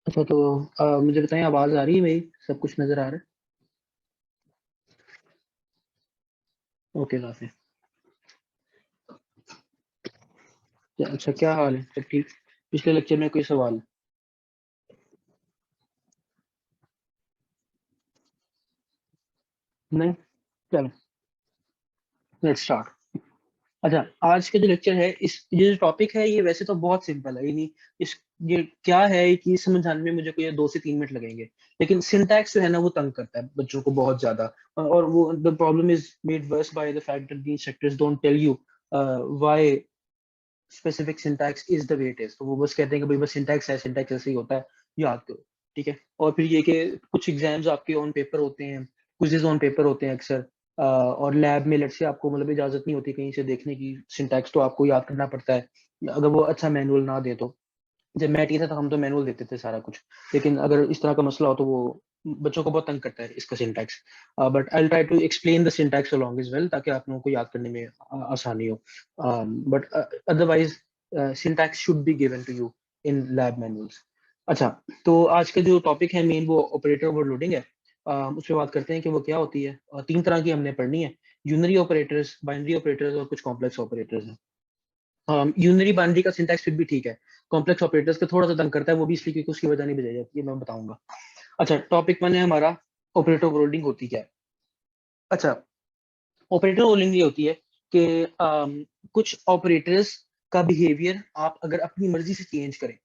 अच्छा तो मुझे बताएं, आवाज आ रही है मेरी? सब कुछ नजर आ रहा है? ओके, काफी। अच्छा, क्या हाल है? सब ठीक? पिछले लेक्चर में कोई सवाल? नहीं। चलो, लेट्स स्टार्ट। अच्छा, आज का जो लेक्चर है, इस ये जो टॉपिक है, ये वैसे तो बहुत सिंपल है। ये नहीं, इस ये क्या है कि समझाने में मुझे कोई 2 से 3 मिनट लगेंगे। लेकिन सिंटैक्स जो है ना, वो तंग करता है बच्चों को बहुत ज्यादा। और वो the problem is made worse by the fact that these sectors don't tell you why specific syntax is the way it is. तो वो बस कहते हैं कि भाई बस सिंटैक्स है, सिंटैक्स ऐसे ही होता है, याद करो। ठीक है। और फिर ये कि कुछ एग्जाम्स आपके ऑन पेपर होते हैं, क्विज़ेस ऑन पेपर होते हैं अक्सर। और लैब में लेट से आपको मतलब इजाजत नहीं होती कहीं से देखने की सिंटैक्स, तो आपको याद करना पड़ता है अगर वो अच्छा मैनुअल ना दे तो। जब मैं टी था तो हम तो मैनुअल देते थे सारा कुछ। लेकिन अगर इस तरह का मसला हो तो वो बच्चों को बहुत तंग करता है इसका syntax. But I try to explain the syntax along is well, ताकि आप लोगों को याद करने में आसानी हो। But otherwise syntax should be given to you in lab manuals. अच्छा, तो आज का जो टॉपिक है मेन, वो ऑपरेटर ओवरलोडिंग है। उस पर बात करते हैं कि वो क्या होती है। 3 तरह की हमने पढ़नी है: यूनरी ऑपरेटर्स, बाइनरी ऑपरेटर्स और कुछ कॉम्प्लेक्स ऑपरेटर्स हैं। यूनरी बाइनरी का सिंटैक्स फिर भी ठीक है। कॉम्प्लेक्स ऑपरेटर्स का थोड़ा सा तंग करता है, वो भी इसलिए क्योंकि उसकी वजह नहीं बताई जाती है, मैं बताऊंगा। अच्छा, टॉपिक 1 है हमारा, ऑपरेटर ओवरलोडिंग होती क्या है। अच्छा, ऑपरेटर ओवरलोडिंग ये होती है कि कुछ ऑपरेटर्स का बिहेवियर आप अगर अपनी मर्जी से चेंज करें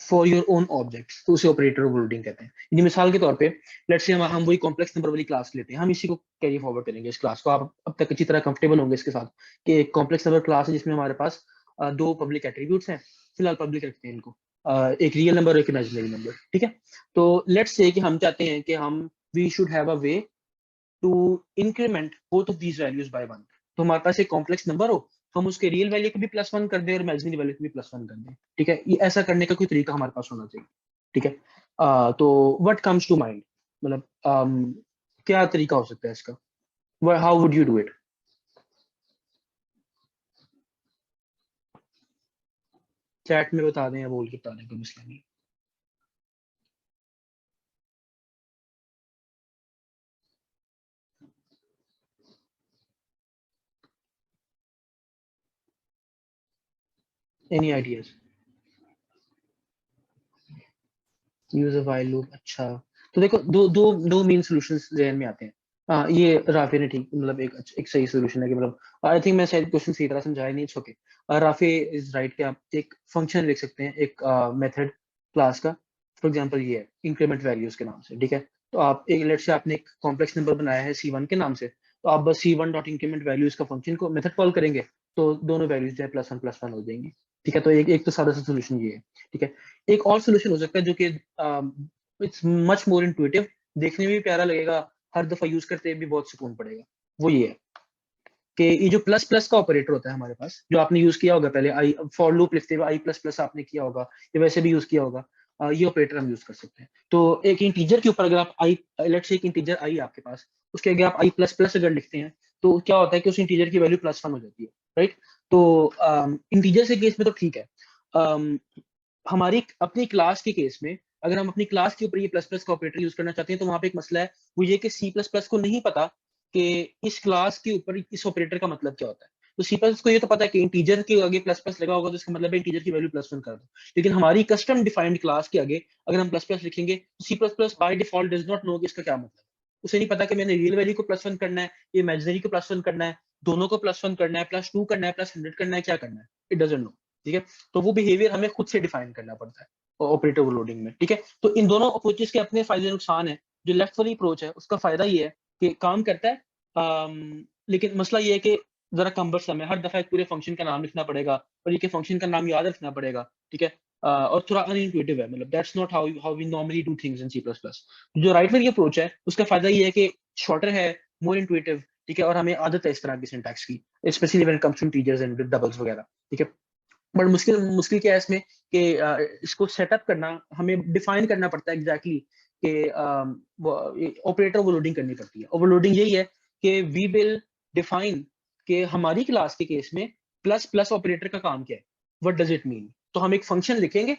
फॉर योर ओन ऑब्जेक्ट्स, तो उसे ऑपरेटर ओवरलोडिंग कहते हैं। यानी मिसाल के तौर पे, लेट्स से हम वही कॉम्प्लेक्स नंबर वाली क्लास लेते हैं, हम इसी को कैरी फॉरवर्ड करेंगे। इस क्लास को आप अब तक अच्छी तरह कंफर्टेबल होंगे इसके साथ, कि एक कॉम्प्लेक्स नंबर क्लास है जिसमें हमारे पास 2 पब्लिक एट्रीब्यूट्स हैं। फिलहाल पब्लिक रखते हैं इनको। एक रियल नंबर और एक इमेजिनरी नंबर, ठीक है। तो लेट्स से कि हम चाहते हैं कि हम we should have a way to increment both of these values by 1। तो हमारे पास एक कॉम्प्लेक्स नंबर हो, तो हम उसके रियल वैल्यू को भी +1 कर दें और इमेजिनरी वैल्यू को भी +1 कर दें। ठीक है, ये ऐसा करने का कोई तरीका हमारे पास होना चाहिए। ठीक है। तो व्हाट कम्स टू माइंड, मतलब क्या तरीका हो सकता है इसका? How would you do it? Chat में बता दें या बोल के बता दें, कोई मसला नहीं। Any ideas? Use a while loop, अच्छा। तो देखो, दो दो दो मेन सॉल्यूशंस जहन में आते हैं। ये राफे ने ठीक, मतलब एक सही सॉल्यूशन है कि मतलब आई थिंक मैं शायद क्वेश्चन सही तरह समझाया नहीं, it's okay. Rafe is right कि आप एक फंक्शन लिख सकते हैं, एक मेथड क्लास का। फॉर एग्जांपल ये है इंक्रीमेंट वैल्यूज के नाम से, ठीक है। तो आप एक लेट से आपने एक कॉम्प्लेक्स नंबर बनाया है C1 के नाम से, तो आप बस C1 डॉट इंक्रीमेंट वैल्यूज का फंक्शन को मेथड कॉल करेंगे, तो दोनों वैल्यूज जो है +1 +1 हो जाएंगी। ठीक है, तो एक तो सादा सा सोल्यूशन ये है। ठीक है। एक और सोल्यूशन हो सकता है जो कि इट्स मच मोर इंटुइटिव, देखने में भी प्यारा लगेगा, हर दफा यूज करते भी बहुत सुकून पड़ेगा। वो ये है कि ये जो प्लस प्लस का ऑपरेटर होता है हमारे पास, जो आपने यूज किया होगा पहले, आई फॉर लूप लिखते हुए I++ आपने किया होगा, या वैसे भी यूज किया होगा। ये ऑपरेटर हम यूज कर सकते हैं। तो एक इंटीजर के ऊपर अगर आप आई, लेट्स से एक इंटीजर आई आपके पास, उसके आगे आप I++ अगर लिखते हैं, तो क्या होता है कि उस इंटीजर की वैल्यू +1 हो जाती है। राइट। तो इंटीजर से केस में तो ठीक है। um, हमारी अपनी क्लास के केस में, अगर हम अपनी क्लास के ऊपर ये प्लस प्लस का ऑपरेटर यूज करना चाहते हैं, तो वहां पे एक मसला है, वो ये कि C++ को नहीं पता कि इस क्लास के ऊपर इस ऑपरेटर का मतलब क्या होता है। तो C++ को ये तो पता है कि इंटीजर के आगे प्लस प्लस लगा होगा, तो इसका मतलब है इंटीजर की वैल्यू +1 कर दो। लेकिन हमारी कस्टम डिफाइंड क्लास के आगे अगर हम प्लस प्लस लिखेंगे, तो C++ by default does not no कि इसका क्या मतलब है। उसे नहीं पता कि मैंने रियल वैल्यू को +1 करना है, ये इमेजिनरी को +1 करना है, दोनों को +1 करना है, +2 करना है, +100 करना है, क्या करना है, इट डजंट नो। ठीक है। तो वो बिहेवियर हमें खुद से डिफाइन करना पड़ता है ऑपरेटर ओवरलोडिंग में। ठीक है। तो इन दोनों अप्रोचेस के अपने फायदे नुकसान है। जो लेफ्ट वाली अप्रोच है उसका फायदा ये है कि काम करता है, लेकिन मसला ये है कि जरा कम्बरसम है, हर दफा एक पूरे फंक्शन का नाम लिखना पड़ेगा, और ये फंक्शन का नाम याद रखना पड़ेगा। ठीक है। और थोड़ा अनइंटुइटिव है, मतलब that's not how how we normally do things in C++। जो राइट वाली अप्रोच है उसका फायदा ये है कि शॉर्टर है, मोर इंटुइटिव। ठीक है। और हमें आदत है इस तरह की सिंटैक्स की, specially when it comes to integers and doubles वगैरह। ठीक है। बट मुश्किल मुश्किल क्या है इसमें कि इसको सेटअप करना, हमें डिफाइन करना पड़ता है एग्जैक्टली कि ऑपरेटर ओवरलोडिंग करनी पड़ती है। ओवरलोडिंग यही है कि वी विल डिफाइन कि हमारी क्लास के केस में प्लस प्लस ऑपरेटर का काम क्या है, व्हाट डज इट मीन। तो हम एक फंक्शन लिखेंगे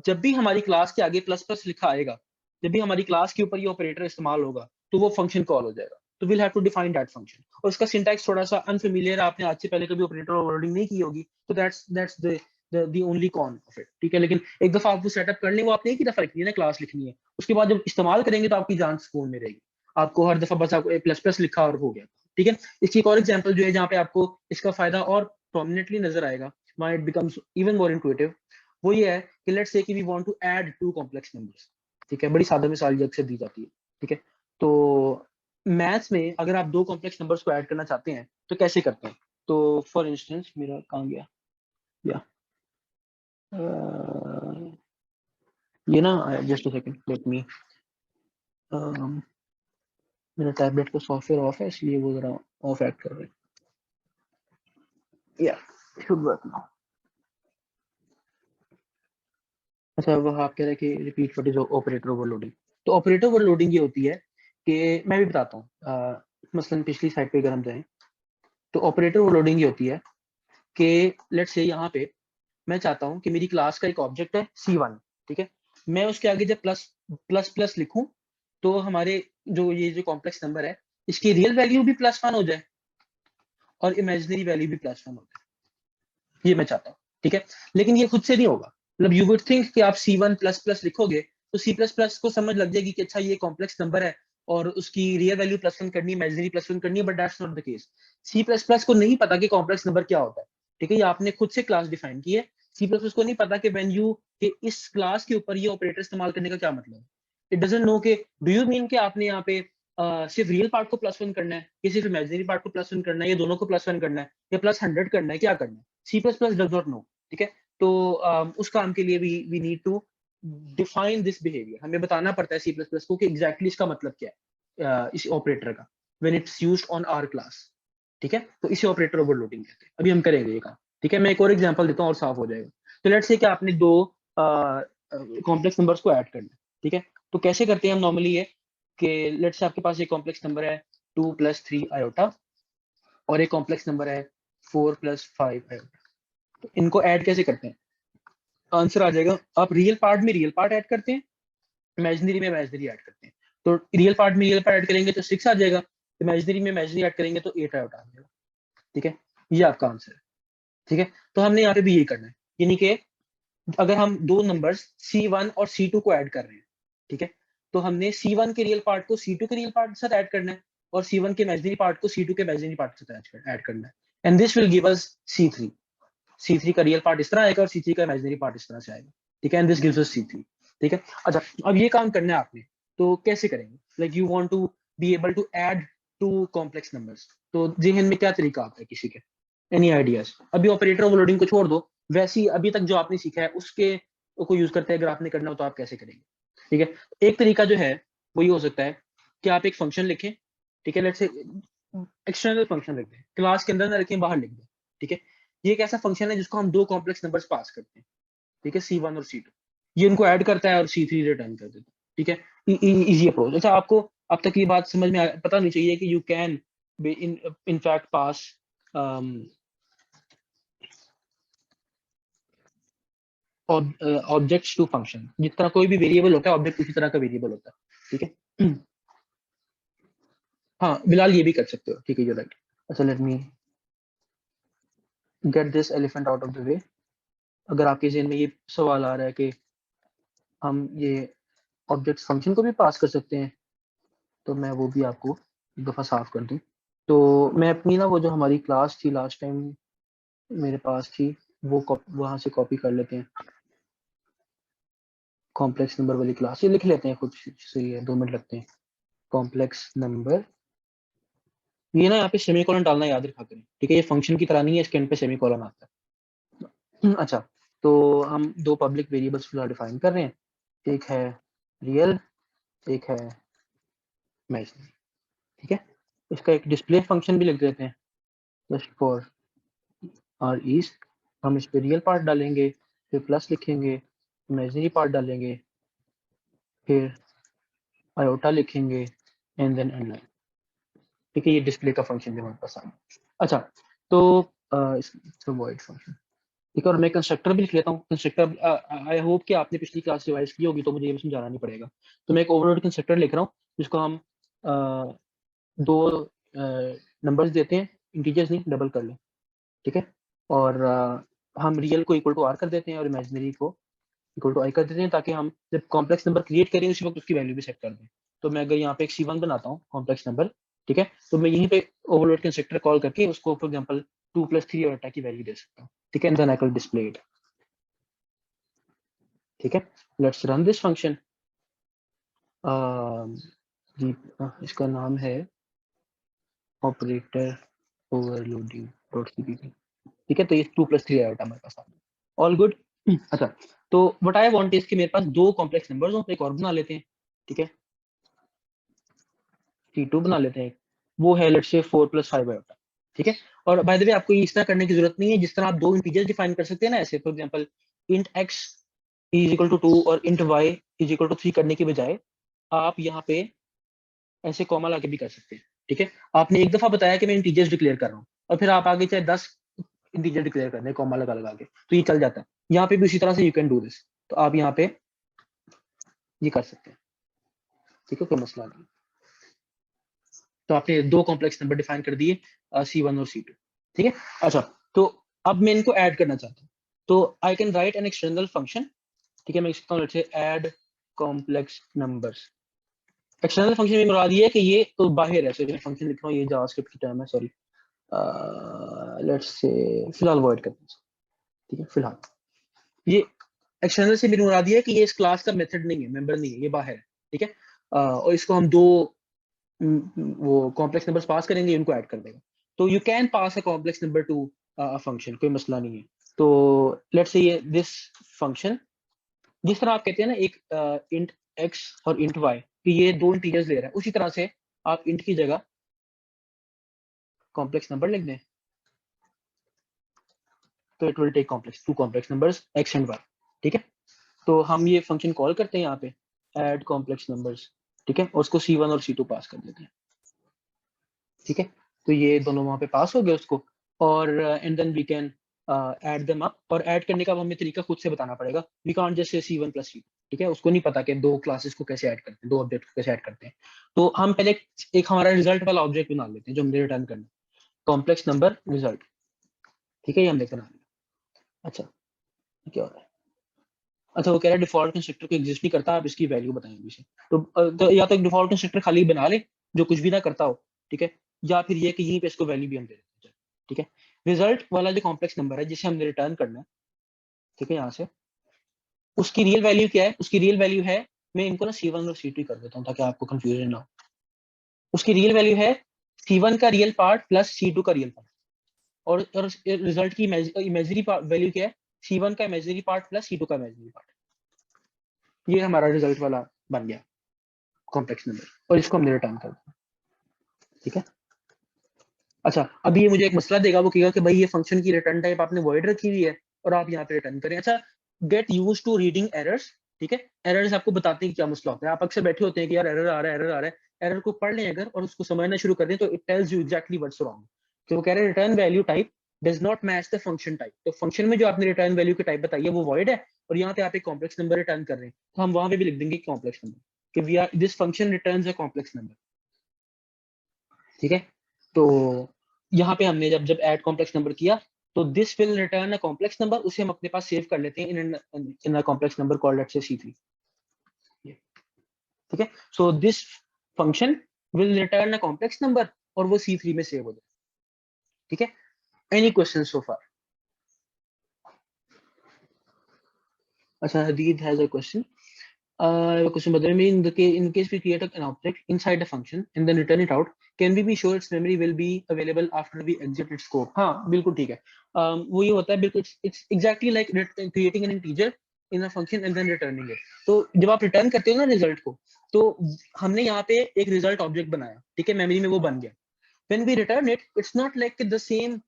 जब भी हमारी क्लास के आगे प्लस प्लस लिखा आएगा, जब भी हमारी क्लास के ऊपर ये ऑपरेटर इस्तेमाल होगा, तो वो फंक्शन कॉल हो जाएगा। तो will have to define that function. और उसका सिंटैक्स थोड़ा सा अनफेमिलियर, आपने आज से पहले कभी ऑपरेटर ओवरलोडिंग नहीं की होगी, तो that's the only con of it, ठीक है। लेकिन एक दफा आप वो सेटअप कर लें, वो आपने एक ही दफा लिखनी है ना, क्लास लिखनी है, उसके बाद जब इस्तेमाल करेंगे तो आपकी जान सुकून में रहेगी। आपको हर दफा बस आपको प्लस प्लस लिखा और हो गया, ठीक है। इसकी एक और एग्जाम्पल जो है जहाँ पे आपको इसका फायदा और प्रोमिनेंटली नजर आएगा, why it becomes even more intuitive, वो ये है कि लेट्स से कि we want to add two complex numbers, ठीक है। बड़ी सादा मिसाल ये अक्सर दी जाती है, ठीक है। तो मैथ्स में अगर आप दो कॉम्प्लेक्स नंबर्स को ऐड करना चाहते हैं तो कैसे करते हैं? तो फॉर इंस्टेंस, मेरा कहाँ गया या ये ना, just a second, let me, मेरा टैबलेट का सॉफ्टवेयर ऑफ है, इसलिए वो जरा ऑफ एक्ट कर रहे हैं। या शुड वर्क नाउ। अच्छा, वो आप कह रहे हैं कि repeat what is operator overloading. तो ऑपरेटर ओवरलोडिंग ये होती है कि मैं भी बताता हूँ, मसलन पिछली साइड पे अगर हम जाएं, तो ऑपरेटर ओवरलोडिंग ये होती है कि लेट्स से यहाँ पे मैं चाहता हूँ कि मेरी क्लास का एक ऑब्जेक्ट है C1, ठीक है। मैं उसके आगे जब प्लस प्लस प्लस लिखूं, तो हमारे ये जो कॉम्प्लेक्स नंबर है, इसकी रियल वैल्यू भी +1 हो जाए और इमेजिनरी वैल्यू भी +1 हो जाए, ये मैं चाहता हूँ, ठीक है। लेकिन ये खुद से नहीं होगा। मतलब यू वुड थिंक कि आप C1 प्लस प्लस लिखोगे तो C प्लस प्लस को समझ लग जाएगी कि अच्छा ये कॉम्प्लेक्स नंबर है और उसकी रियल वैल्यू +1 करनी है, इमेजिनरी +1 करनी है, but that's not the case. C plus plus को नहीं पता कि कॉम्प्लेक्स नंबर क्या होता है, ठीक है। ये आपने खुद से क्लास डिफाइन की है। C प्लस प्लस को नहीं पता कि व्हेन यू कि इस क्लास के ऊपर ये ऑपरेटर इस्तेमाल करने का क्या मतलब है। इट डजंट नो कि डू यू मीन कि आपने यहाँ पे सिर्फ रियल पार्ट को +1 करना है, या सिर्फ इमेजिनरी पार्ट को +1 करना है, या दोनों को +1 करना है, या +100 करना है, क्या करना है। C plus plus does not know, ठीक है। तो उस काम के लिए we need to define this behaviour. हमें बताना पड़ता है सी प्लस प्लस को कि एग्जैक्टली इसका मतलब क्या है, इस ऑपरेटर का, when it's used on our class, ठीक है। तो इसे ऑपरेटर ओवरलोडिंग कहते हैं। अभी हम करेंगे ये काम, ठीक है। मैं एक और एग्जांपल देता हूँ और साफ हो जाएगा। तो लेट्स से कि आपने दो कॉम्प्लेक्स नंबर्स को ऐड करना है, ठीक है। तो कैसे करते हैं हम नॉर्मली ये कि लेट्स से आपके पास एक कॉम्प्लेक्स नंबर है 2 + 3 आयोटा और एक कॉम्प्लेक्स नंबर है 4 + 5 आयोटा। तो इनको ऐड कैसे करते हैं? आंसर आ जाएगा, आप रियल पार्ट में रियल पार्ट ऐड करते हैं, इमेजिनरी में इमेजिनरी ऐड करते हैं। तो रियल पार्ट में रियल पार्ट ऐड करेंगे तो 6 आ जाएगा, इमेजिनरी में इमेजिनरी ऐड करेंगे तो 8 आउट आ जाएगा, ठीक है। ये आपका आंसर है, ठीक है। तो हमने यहाँ पे भी यही करना है, यानी कि अगर हम दो नंबर्स C1 और C2 को ऐड कर रहे हैं, ठीक है, तो हमने C1 के रियल पार्ट को C2 के रियल पार्ट के साथ ऐड करना है और C1 के इमेजिनरी पार्ट को C2 के इमेजिनरी पार्ट के साथ ऐड करना है। And this will give us C3। C3 का रियल पार्ट इस तरह आएगा और C3 का इमेजिनरी पार्ट इस तरह से आएगा, ठीक है। And this gives us C3, ठीक है। अच्छा, अब ये काम करना है आपने, तो कैसे करेंगे? Like you want to be able to add two complex numbers, तो जेहन में क्या तरीका आता है किसी के? Any ideas? अभी ऑपरेटर ओवरलोडिंग को छोड़ दो, वैसे ही अभी तक जो आपने सीखा है उसके को यूज करते हैं, अगर आपने करना हो तो आप कैसे करेंगे, ठीक है। एक तरीका जो है वो ये हो सकता है कि आप एक फंक्शन लिखें, ठीक है। लेट्स से एक्सटर्नल फंक्शन लिख दें, क्लास के अंदर ना लिखें, बाहर लिख दें, ठीक है। ये एक ऐसा फंक्शन है जिसको हम दो कॉम्प्लेक्स नंबर्स पास करते हैं, ठीक है, C1 और C2। ये उनको ऐड करता है और C3 रिटर्न कर देता है, ठीक है। Easy approach. अच्छा, आपको अब तक ये बात समझ में पता नहीं चाहिए कि you can in fact pass objects to function. जिस तरह कोई भी वेरिएबल होता है, ऑब्जेक्ट उसी तरह का वेरिएबल होता है, ठीक है। हाँ, बिलाल ये भी कर सकते हो, ठीक है, यू राइट। अच्छा, let me get this elephant out of the way. अगर आपके ज़हन में ये सवाल आ रहा है कि हम ये ऑब्जेक्ट फंक्शन को भी पास कर सकते हैं, तो मैं वो भी आपको एक दफ़ा साफ कर दूं। तो मैं अपनी ना वो जो हमारी क्लास थी लास्ट टाइम मेरे पास थी, वो वहां से कॉपी कर लेते हैं। कॉम्प्लेक्स नंबर वाली क्लास ये लिख लेते हैं खुद से, ये 2 मिनट लगते हैं। कॉम्प्लेक्स नंबर, ये ना यहाँ पे सेमीकोलन डालना याद रखा करें, ठीक है। ये फंक्शन की तरह नहीं है, इसके एंड पे सेमीकोलन आता है। अच्छा, तो हम दो पब्लिक वेरिएबल्स फिलहाल डिफाइन कर रहे हैं, एक है रियल, एक है इमेजिनरी, ठीक है। इसका एक डिस्प्ले फंक्शन भी लिख देते हैं जस्ट फॉर आर ईज। हम इस पे रियल पार्ट डालेंगे, फिर प्लस लिखेंगे, इमेजिनरी पार्ट डालेंगे, फिर आयोटा लिखेंगे, एंड देन एंड लाइन, ठीक है। ये डिस्प्ले का फंक्शन भी हमारे पास आ गया। अच्छा, तो वॉइड फंक्शन, ठीक है, और मैं कंस्ट्रक्टर भी लिख लेता हूँ। कंस्ट्रक्टर, आई होप कि आपने पिछली क्लास रिवाइज की होगी, तो मुझे ये भी समझाना नहीं पड़ेगा। तो मैं एक ओवरलोड कंस्ट्रक्टर लिख रहा हूँ, जिसको हम दो नंबर्स देते हैं, इंटीजर्स नहीं, डबल कर लें, ठीक है। और हम रियल को इक्वल टू आर कर देते हैं और इमेजिनरी को इक्वल टू आई कर देते हैं, ताकि हम जब कॉम्प्लेक्स नंबर क्रिएट करें उसी वक्त उसकी वैल्यू भी सेट कर दें। तो मैं अगर यहाँ पे एक C1 बनाता हूँ कॉम्प्लेक्स नंबर, ठीक है, तो मैं यहीं पे ओवरलोड कंस्ट्रक्टर कॉल करके उसको फॉर एग्जांपल 2 + 3 और की वैल्यू दे सकता हूँ, ठीक है, then I can display it. ठीक है, लेट्स रन दिस फंक्शन। जी, इसका नाम है ऑपरेटर ओवरलोडिंग डॉट सीपीपी। ठीक है, तो ये 2 + 3 आया हमारे पास, ऑल गुड। अच्छा, तो व्हाट आई वांट इज कि मेरे पास दो कॉम्प्लेक्स नंबर्स हो, एक और बना लेते हैं, ठीक है, T2 बना लेते हैं, वो है लेट्स से 4 + 5 आयोटा, ठीक है। और बाय द वे आपको इस तरह करने की जरूरत नहीं है, जिस तरह आप दो इंटीजर्स डिफाइन कर सकते हैं ना, ऐसे फॉर एग्जांपल int x = 2 और int y = 3 करने के बजाय आप यहाँ पे ऐसे कॉमा लगा के भी कर सकते हैं, ठीक है। आपने एक दफा बताया कि मैं इंटीजर्स डिक्लेयर कर रहा हूँ, और फिर आप आगे चाहे 10 इंटीजर डिक्लेयर करने कॉमा लगा लगा के, तो ये चल जाता है। यहाँ पे भी उसी तरह से यू कैन डू दिस, तो आप यहाँ पे ये कर सकते हैं, ठीक है, कोई मसला नहीं। तो आपने दो कॉम्प्लेक्स नंबर डिफाइन कर दिए, C1 और C2, ठीक है। अच्छा, तो अब मैं इनको ऐड करना चाहता हूँ, तो I can write an external function, ठीक है। मैं लिखता हूँ let's say add complex numbers. External function में मुराद ये है कि ये तो बाहर है, सो मैं फंक्शन लिख रहा हूँ, ये जावास्क्रिप्ट की टर्म है, सॉरी, लेट्स से फिलहाल अवॉइड करते हैं, ठीक है। फिलहाल ये एक्सटर्नल से मेरी मुराद ये है कि ये इस क्लास का मेथड नहीं है, मेंबर नहीं है, ये बाहर है, ठीक है। और इसको हम दो वो कॉम्प्लेक्स नंबर्स पास करेंगे, उनको ऐड कर देगा। तो you can pass a complex number to a function, कोई मसला नहीं है। तो लेट्स से ये दिस फंक्शन, जिस तरह आप कहते हैं ना एक इंट x और इंट y, कि ये दो इंटीजर्स ले रहा है, उसी तरह से आप इंट की जगह कॉम्प्लेक्स नंबर लिख दें, तो it will take complex two complex numbers x and y, ठीक है। तो हम ये फंक्शन कॉल करते हैं यहाँ पे ऐड कॉम्प्लेक्स नंबर्स, ठीक है, और उसको C1 और C2 पास कर देते हैं, ठीक है। तो ये दोनों वहां पे पास हो गए उसको, और and then we can add them up. और ऐड करने का हमें तरीका खुद से बताना पड़ेगा, we can't just say C1 + C2, ठीक है। उसको नहीं पता कि दो क्लासेस को कैसे ऐड करते हैं, दो ऑब्जेक्ट को कैसे ऐड करते हैं। तो हम पहले एक हमारा रिजल्ट वाला ऑब्जेक्ट बना लेते हैं जो हमने रिटर्न करना है, कॉम्प्लेक्स नंबर रिजल्ट, ठीक है, ये हमने बना लिया। अच्छा, क्या हो रहा है? अच्छा, वो कह रहा है डिफॉल्ट कंस्ट्रक्टर को एग्जिस्ट नहीं करता, आप इसकी वैल्यू बताएंगे इसे। तो या तो एक डिफॉल्ट कंस्ट्रक्टर खाली बना ले जो कुछ भी ना करता हो, ठीक है, या फिर ये कि यहीं पे इसको वैल्यू भी हम दे देते हैं, ठीक है। रिजल्ट वाला जो कॉम्प्लेक्स नंबर है जिसे हमने रिटर्न करना है, ठीक है, यहाँ से उसकी रियल वैल्यू क्या है? उसकी रियल वैल्यू है, मैं इनको ना C1 और C2 कर देता हूँ ताकि आपको कंफ्यूजन ना हो। उसकी रियल वैल्यू है C1 का रियल पार्ट प्लस C2 का रियल पार्ट, और रिजल्ट की इमेजिनरी वैल्यू क्या है? C1 का इमेजिनरी पार्ट प्लस C2 का इमेजिनरी पार्ट। ये हमारा रिजल्ट वाला बन गया कॉम्प्लेक्स नंबर, और इसको हमने रिटर्न कर दिया, ठीक है। अच्छा, अभी ये मुझे एक मसला देगा, वो कहेगा कि भाई ये फंक्शन की रिटर्न टाइप आपने वॉइड रखी हुई है और आप यहाँ पे रिटर्न करें। अच्छा, get use to reading errors, ठीक है। एरर्स आपको बताते हैं क्या मसला होता है। आप अक्सर बैठे होते हैं कि यार एरर आ रहा है, एरर आ रहा है। एरर को पढ़ लें अगर और उसको समझना शुरू कर दें तो it tells you exactly what's wrong. तो वो कह रहे हैं return value type does not match the function type. तो फंक्शन में जो आपने रिटर्न वैल्यू की टाइप बताई है वो वॉइड है, और यहाँ पे आप एक कॉम्प्लेक्स नंबर रिटर्न कर रहे हैं, तो हम वहां पे भी लिख देंगे कॉम्प्लेक्स नंबर कि we are this function returns a complex number, ठीक है। तो यहाँ पे हमने जब जब ऐड कॉम्प्लेक्स नंबर किया, तो this will return a complex number, उसे हम अपने पास सेव कर लेते हैं in a complex number called let's say C3, ठीक है। So this function will return a complex number और वो C3 में सेव हो जाए, ठीक है। Any question so far? अच्छा, Hadid has a question. Question बता रहे हैं, in case we create an object inside a function and then return it out, can we be sure its memory will be available after we exit its scope? हाँ, बिल्कुल ठीक है। वो ये होता है बिल्कुल, it's exactly like creating an integer in a function and then returning it. तो जब आप रिटर्न करते हो ना रिजल्ट को, तो हमने यहाँ पे एक रिजल्ट ऑब्जेक्ट बनाया, ठीक है, मेमोरी में वो बन गया। When we return it, it's not like the same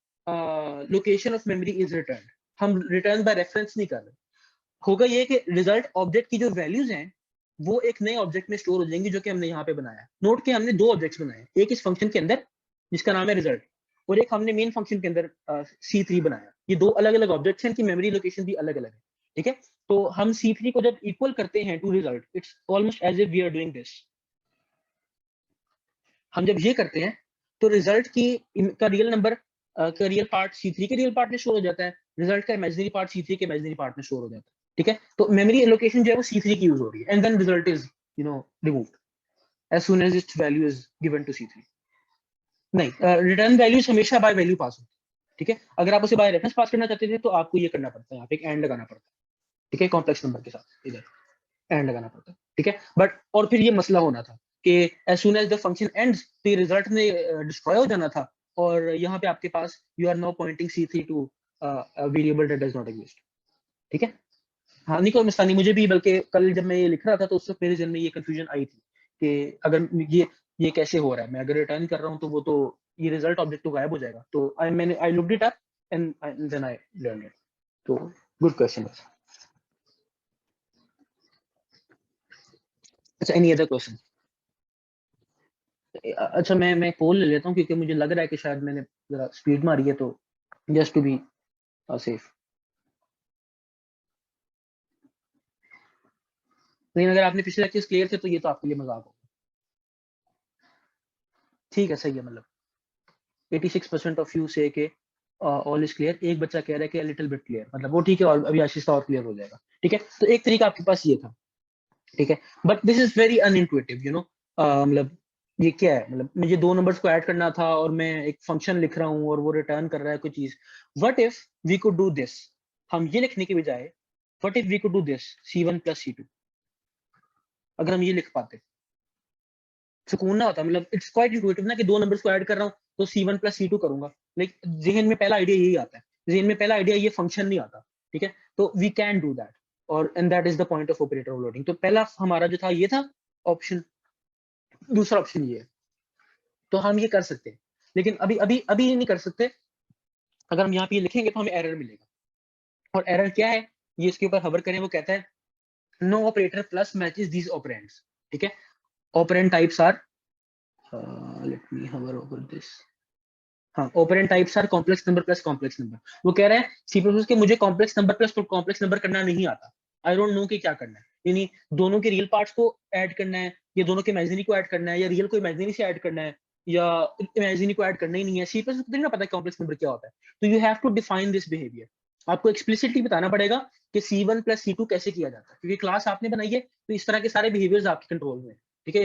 location of memory is returned. हम रिटर्न बाय रेफरेंस नहीं कर रहे। होगा ये कि रिजल्ट ऑब्जेक्ट की जो वैल्यूज हैं वो एक नए ऑब्जेक्ट में स्टोर हो जाएंगी जो कि हमने यहाँ पे बनाया। नोट के हमने दो ऑब्जेक्ट्स बनाए, एक इस फंक्शन के अंदर जिसका नाम है रिजल्ट, और एक हमने मेन फंक्शन के अंदर C3 बनाया। ये दो अलग अलग ऑब्जेक्ट्स हैं, इनकी मेमोरी लोकेशन भी अलग अलग है, ठीक है। तो हम C3 को जब इक्वल करते हैं to result, it's almost as if we are doing this. हम जब ये करते हैं तो रिजल्ट की का रियल नंबर का रियल पार्ट C3 के रियल पार्ट में शो हो जाता है, रिजल्ट का इमेजिनरी पार्ट C3 के इमेजिनरी पार्ट में शो हो जाता है, ठीक है। तो मेमोरी एलोकेशन जो है वो C3 की यूज हो रही है, and then result is removed as soon as its value is given to C3। नहीं, रिटर्न वैल्यूज हमेशा बाय वैल्यू पास होती है, ठीक है। अगर आप उसे बाय रेफरेंस पास करना चाहते थे तो आपको ये करना पड़ता है, यहाँ पे एक एंड लगाना पड़ता है, ठीक है, कॉम्प्लेक्स नंबर के साथ इधर एंड लगाना पड़ता है, ठीक है। बट और फिर ये मसला होना था कि as soon as the function ends तो रिजल्ट ने डिस्ट्रॉय हो जाना था, और यहाँ पे आपके पास you are now pointing C3 to variable that does not exist, ठीक है। हाँ, नहीं कोई मसला नहीं, मुझे भी बल्कि कल जब मैं ये लिख रहा था तो उस वक्त मेरे जहन में ये कंफ्यूजन आई थी कि अगर ये कैसे हो रहा है, मैं अगर रिटर्न कर रहा हूँ तो वो तो ये रिजल्ट ऑब्जेक्ट तो गायब हो जाएगा। तो I looked it up and then I learn it. तो गुड क्वेश्चन। अच्छा, एनी अदर क्वेश्चन? अच्छा, मैं पोल ले लेता हूँ क्योंकि मुझे लग रहा है कि शायद मैंने जरा स्पीड मारी है, तो जस्ट टू बी सेफ। लेकिन अगर आपने पिछले लेक्चर्स क्लियर थे तो ये तो आपके लिए मजाक होगा। ठीक है, सही है, मतलब 86% ऑफ यू से के ऑल इज क्लियर। एक बच्चा कह रहा है कि लिटिल बिट क्लियर, मतलब वो ठीक है, और अभी आशीष और क्लियर हो जाएगा, ठीक है। तो एक तरीका आपके पास ये था, ठीक है, बट दिस इज वेरी अनइंटुइटिव, मतलब ये क्या है, मतलब मुझे दो नंबर्स को ऐड करना था और मैं एक फंक्शन लिख रहा हूँ और वो रिटर्न कर रहा है कोई चीज। What if we could do this, हम ये लिखने के बजाय what if we could do this C1 + C2, अगर हम ये लिख पाते सुकून ना होता। मतलब इट्स क्वाइट इंटुइटिव ना कि दो नंबर्स को ऐड कर रहा हूँ तो C1 + C2 करूंगा, लेकिन जहन में पहला आइडिया यही आता है, जहन में पहला आइडिया ये फंक्शन नहीं आता, ठीक है। तो वी कैन डू दैट, और and that is the point of operator overloading. तो पहला हमारा जो था ये था ऑप्शन, दूसरा ऑप्शन ये है। तो हम ये कर सकते हैं, लेकिन अभी अभी अभी ये नहीं कर सकते। अगर हम यहाँ पे लिखेंगे तो हमें एरर मिलेगा, और एरर क्या है, ये इसके ऊपर हवर करें, वो कहता है no operator plus matches these operands, ठीक है। Operand types are, let me hover over this, हाँ, operand types are complex number plus complex number. वो कह रहे हैं C++ के मुझे complex number plus complex number करना नहीं आता, आई डोंट नो कि क्या करना है, यानी दोनों के रियल पार्ट्स को ऐड करना है, या दोनों के इमेजिनरी को ऐड करना है, या रियल को इमेजिनरी से ऐड करना है, या इमेजिनरी को ऐड करना ही नहीं है। C++ को नहीं पता कॉम्प्लेक्स नंबर क्या होता है, तो you have to define this behaviour. आपको एक्सप्लिसिटली बताना पड़ेगा कि C1 + C2 कैसे किया जाता है, क्योंकि क्लास आपने बनाई है तो इस तरह के सारे बिहेवियर्स आपके कंट्रोल में है, ठीक है।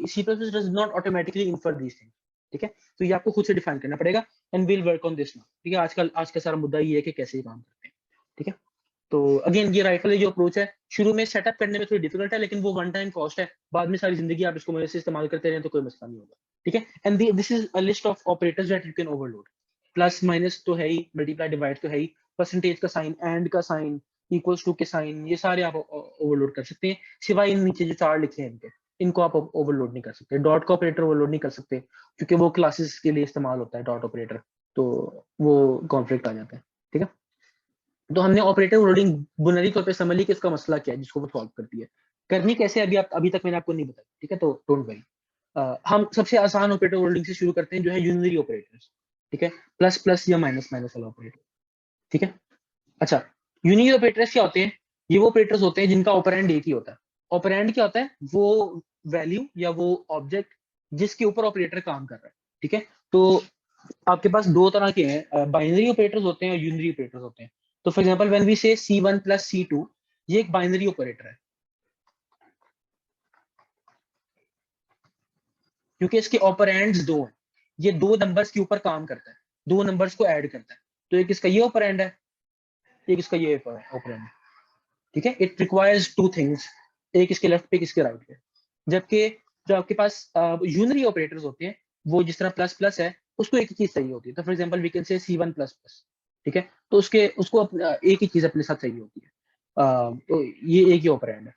C++ does not automatically infer these things, ठीक है। तो ये आपको खुद से डिफाइन करना पड़ेगा, and will work on this now, ठीक है। आज का सारा मुद्दा ये है कि कैसे ये काम करते हैं, ठीक है। तो अगेन ये राइट वाली जो अप्रोच है, शुरू में सेटअप करने में थोड़ी डिफिकल्ट है, लेकिन वो वन टाइम कॉस्ट है, बाद में सारी जिंदगी आप इसको मेरे से इस्तेमाल करते रहे तो कोई मसला नहीं होगा, ठीक है। And this is a list of operators that you can overload. Plus minus तो है ही, मल्टीप्लाई डिवाइड तो है ही, परसेंटेज का साइन, एंड का साइन, इक्वल्स टू के साइन, ये सारे आप ओवरलोड कर सकते हैं, सिवाय इन नीचे जो चार लिखे हैं इनके, इनको आप ओवरलोड नहीं कर सकते। डॉट का ऑपरेटर ओवरलोड नहीं कर सकते क्योंकि वो क्लासेस के लिए इस्तेमाल होता है डॉट ऑपरेटर, तो वो कॉन्फ्लिक्ट आ जाता है, ठीक है। तो हमने ऑपरेटर ओवरलोडिंग बुनियादी तौर पे समझ ली कि इसका मसला क्या है जिसको वो सॉल्व करती है। करनी कैसे अभी तक मैंने आपको नहीं बताया, ठीक है। तो डोंट वरी, हम सबसे आसान ऑपरेटर ओवरलोडिंग से शुरू करते हैं जो है यूनिनरी ऑपरेटर्स, ठीक है, प्लस प्लस या माइनस माइनस वाला ऑपरेटर, ठीक है। अच्छा, यूनिक ऑपरेटर्स क्या होते हैं? ये वो ऑपरेटर्स होते हैं जिनका ऑपरेंड एक ही होता है। ऑपरेंड क्या होता है? वो वैल्यू या वो ऑब्जेक्ट जिसके ऊपर ऑपरेटर काम कर रहा है, ठीक है। तो आपके पास दो तरह के हैं, बाइनरी ऑपरेटर्स होते हैं और यूनिनरी ऑपरेटर्स होते हैं। तो फॉर एग्जांपल व्हेन वी से C1 + C2, ये एक बाइनरी ऑपरेटर है क्योंकि इसके ऑपरेंड्स दो हैं, ये दो नंबर्स के ऊपर काम करता है, दो नंबर्स को ऐड करता है। तो एक इसका ये ऑपरेंड है, एक इसका ये ऑपरेंड है, ठीक है। इट रिक्वायर्स टू थिंग्स, एक इसके लेफ्ट पे, एक इसके राइट पे। जबकि जो आपके पास यूनरी ऑपरेटर्स होते हैं, वो जिस तरह प्लस प्लस है, उसको एक ही चीज चाहिए होती है। तो for example we can say C1++, ठीक है। तो उसको एक ही चीज अपने साथ चाहिए होती है, तो ये एक ही ऑपरेंड है,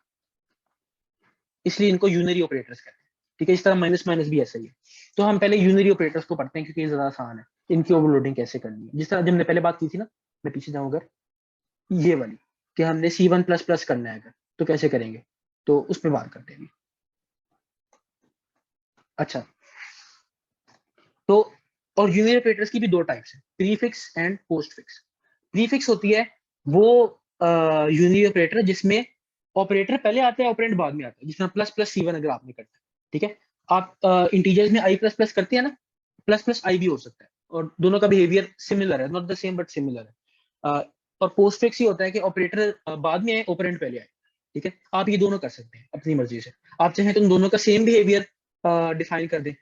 इसलिए इनको यूनरी ऑपरेटर्स कहते हैं, ठीक है। इस तरह माइनस माइनस भी ऐसा ही है। तो हम पहले यूनरी ऑपरेटर्स को पढ़ते हैं क्योंकि ये ज्यादा आसान है, इनकी ओवरलोडिंग कैसे करनी है। जिस तरह जब हमने पहले बात की थी ना, मैं पीछे जाऊँ अगर, ये वाली कि हमने C1++ करना है अगर, तो कैसे करेंगे, तो उस पर बात करते हैं। अच्छा, तो और यूनियन ऑपरेटर्स की भी दो टाइप्स है, प्रीफिक्स एंड पोस्टफिक्स। प्रीफिक्स होती है वो यूनियन ऑपरेटर जिसमें ऑपरेटर पहले आता है, ऑपरेंड बाद में आता है, जिसमें प्लस प्लस C1 अगर आपने करता है, ठीक है। आप इंटीजर्स में i प्लस प्लस करते हैं ना, प्लस प्लस i भी हो सकता है, और दोनों का बिहेवियर सिमिलर है, not the same but similar है। और पोस्टफिक्स ही होता है कि ऑपरेटर बाद में आए, ऑपरेंड पहले आए, ठीक है। आप ये दोनों कर सकते हैं अपनी मर्जी से। आप चाहें तो उन दोनों का सेम बिहेवियर डिफाइन कर दें,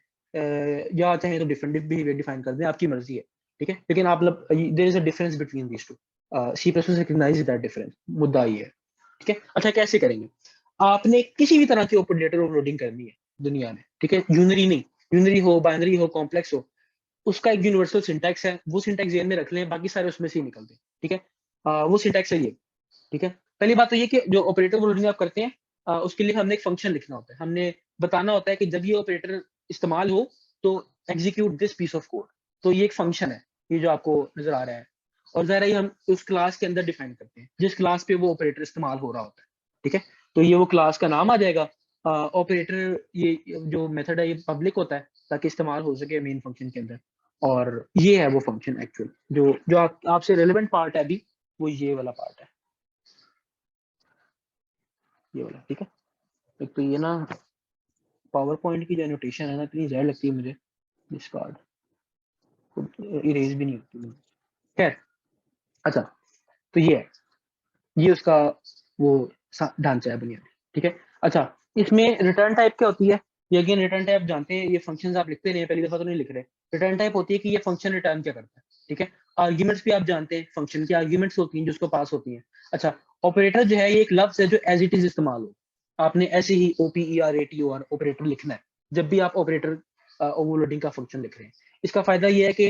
या चाहे तो डिफरेंट बिहेवियर डिफाइन कर दें, आपकी मर्जी है, ठीक है। लेकिन आप मतलब there is a difference between these two, C plus plus recognise that difference, मुद्दा ये है, ठीक है। अच्छा, कैसे करेंगे? आपने किसी भी तरह की ऑपरेटर ओवरलोडिंग करनी है दुनिया में, ठीक है, यूनरी नहीं, यूनरी हो, बाइनरी हो, कॉम्प्लेक्स हो, उसका एक यूनिवर्सल सिंटैक्स है, वो सिंटैक्स जेन में रख लें, बाकी सारे उसमें से ही निकलते हैं, ठीक है। वो सिंटैक्स है ये, ठीक है। पहली बात तो ये कि जो ऑपरेटर ओवरलोडिंग आप करते हैं, उसके लिए हमने एक फंक्शन लिखना होता है, हमने बताना होता है कि जब ये ऑपरेटर इस्तेमाल हो तो execute this piece of code. तो ये एक फंक्शन है, ये जो आपको नजर आ रहा है, और जरा ही हम उस क्लास के अंदर डिफाइन करते हैं जिस क्लास पे वो ऑपरेटर इस्तेमाल हो रहा होता है, ठीक है। तो ये वो क्लास का नाम आ जाएगा। ऑपरेटर ये जो मेथड है ये पब्लिक होता है ताकि इस्तेमाल हो सके मेन फंक्शन के अंदर, और ये है वो फंक्शन एक्चुअल जो जो आपसे रेलेवेंट पार्ट है अभी, वो ये वाला पार्ट है, ये वाला, ठीक है। एक तो ये ना पावर पॉइंट की जो एनोटेशन है ना, इतनी जहर लगती है मुझे, दिस कार्ड इरेज भी नहीं होती मुझे। खैर, अच्छा, तो ये है, ये उसका वो ढांचा है बुनियादी, ठीक है। अच्छा, इसमें रिटर्न टाइप क्या होती है? ये अगेन रिटर्न टाइप जानते हैं, ये फंक्शंस आप लिखते नहीं हैं, पहली दफा तो नहीं लिख रहे। रिटर्न टाइप होती है कि ये फंक्शन रिटर्न क्या करता है, ठीक है। आर्ग्यूमेंट्स भी आप जानते हैं, फंक्शन की आर्ग्यूमेंट्स होती हैं जिसको पास होती हैं। अच्छा, ऑपरेटर जो है ये एक लफ्ज है जो एज इट इज इस्तेमाल हो, आपने ऐसे ही OPERATOR ऑपरेटर लिखना है जब भी आप ऑपरेटर ओवरलोडिंग का फंक्शन लिख रहे हैं। इसका फायदा ये है कि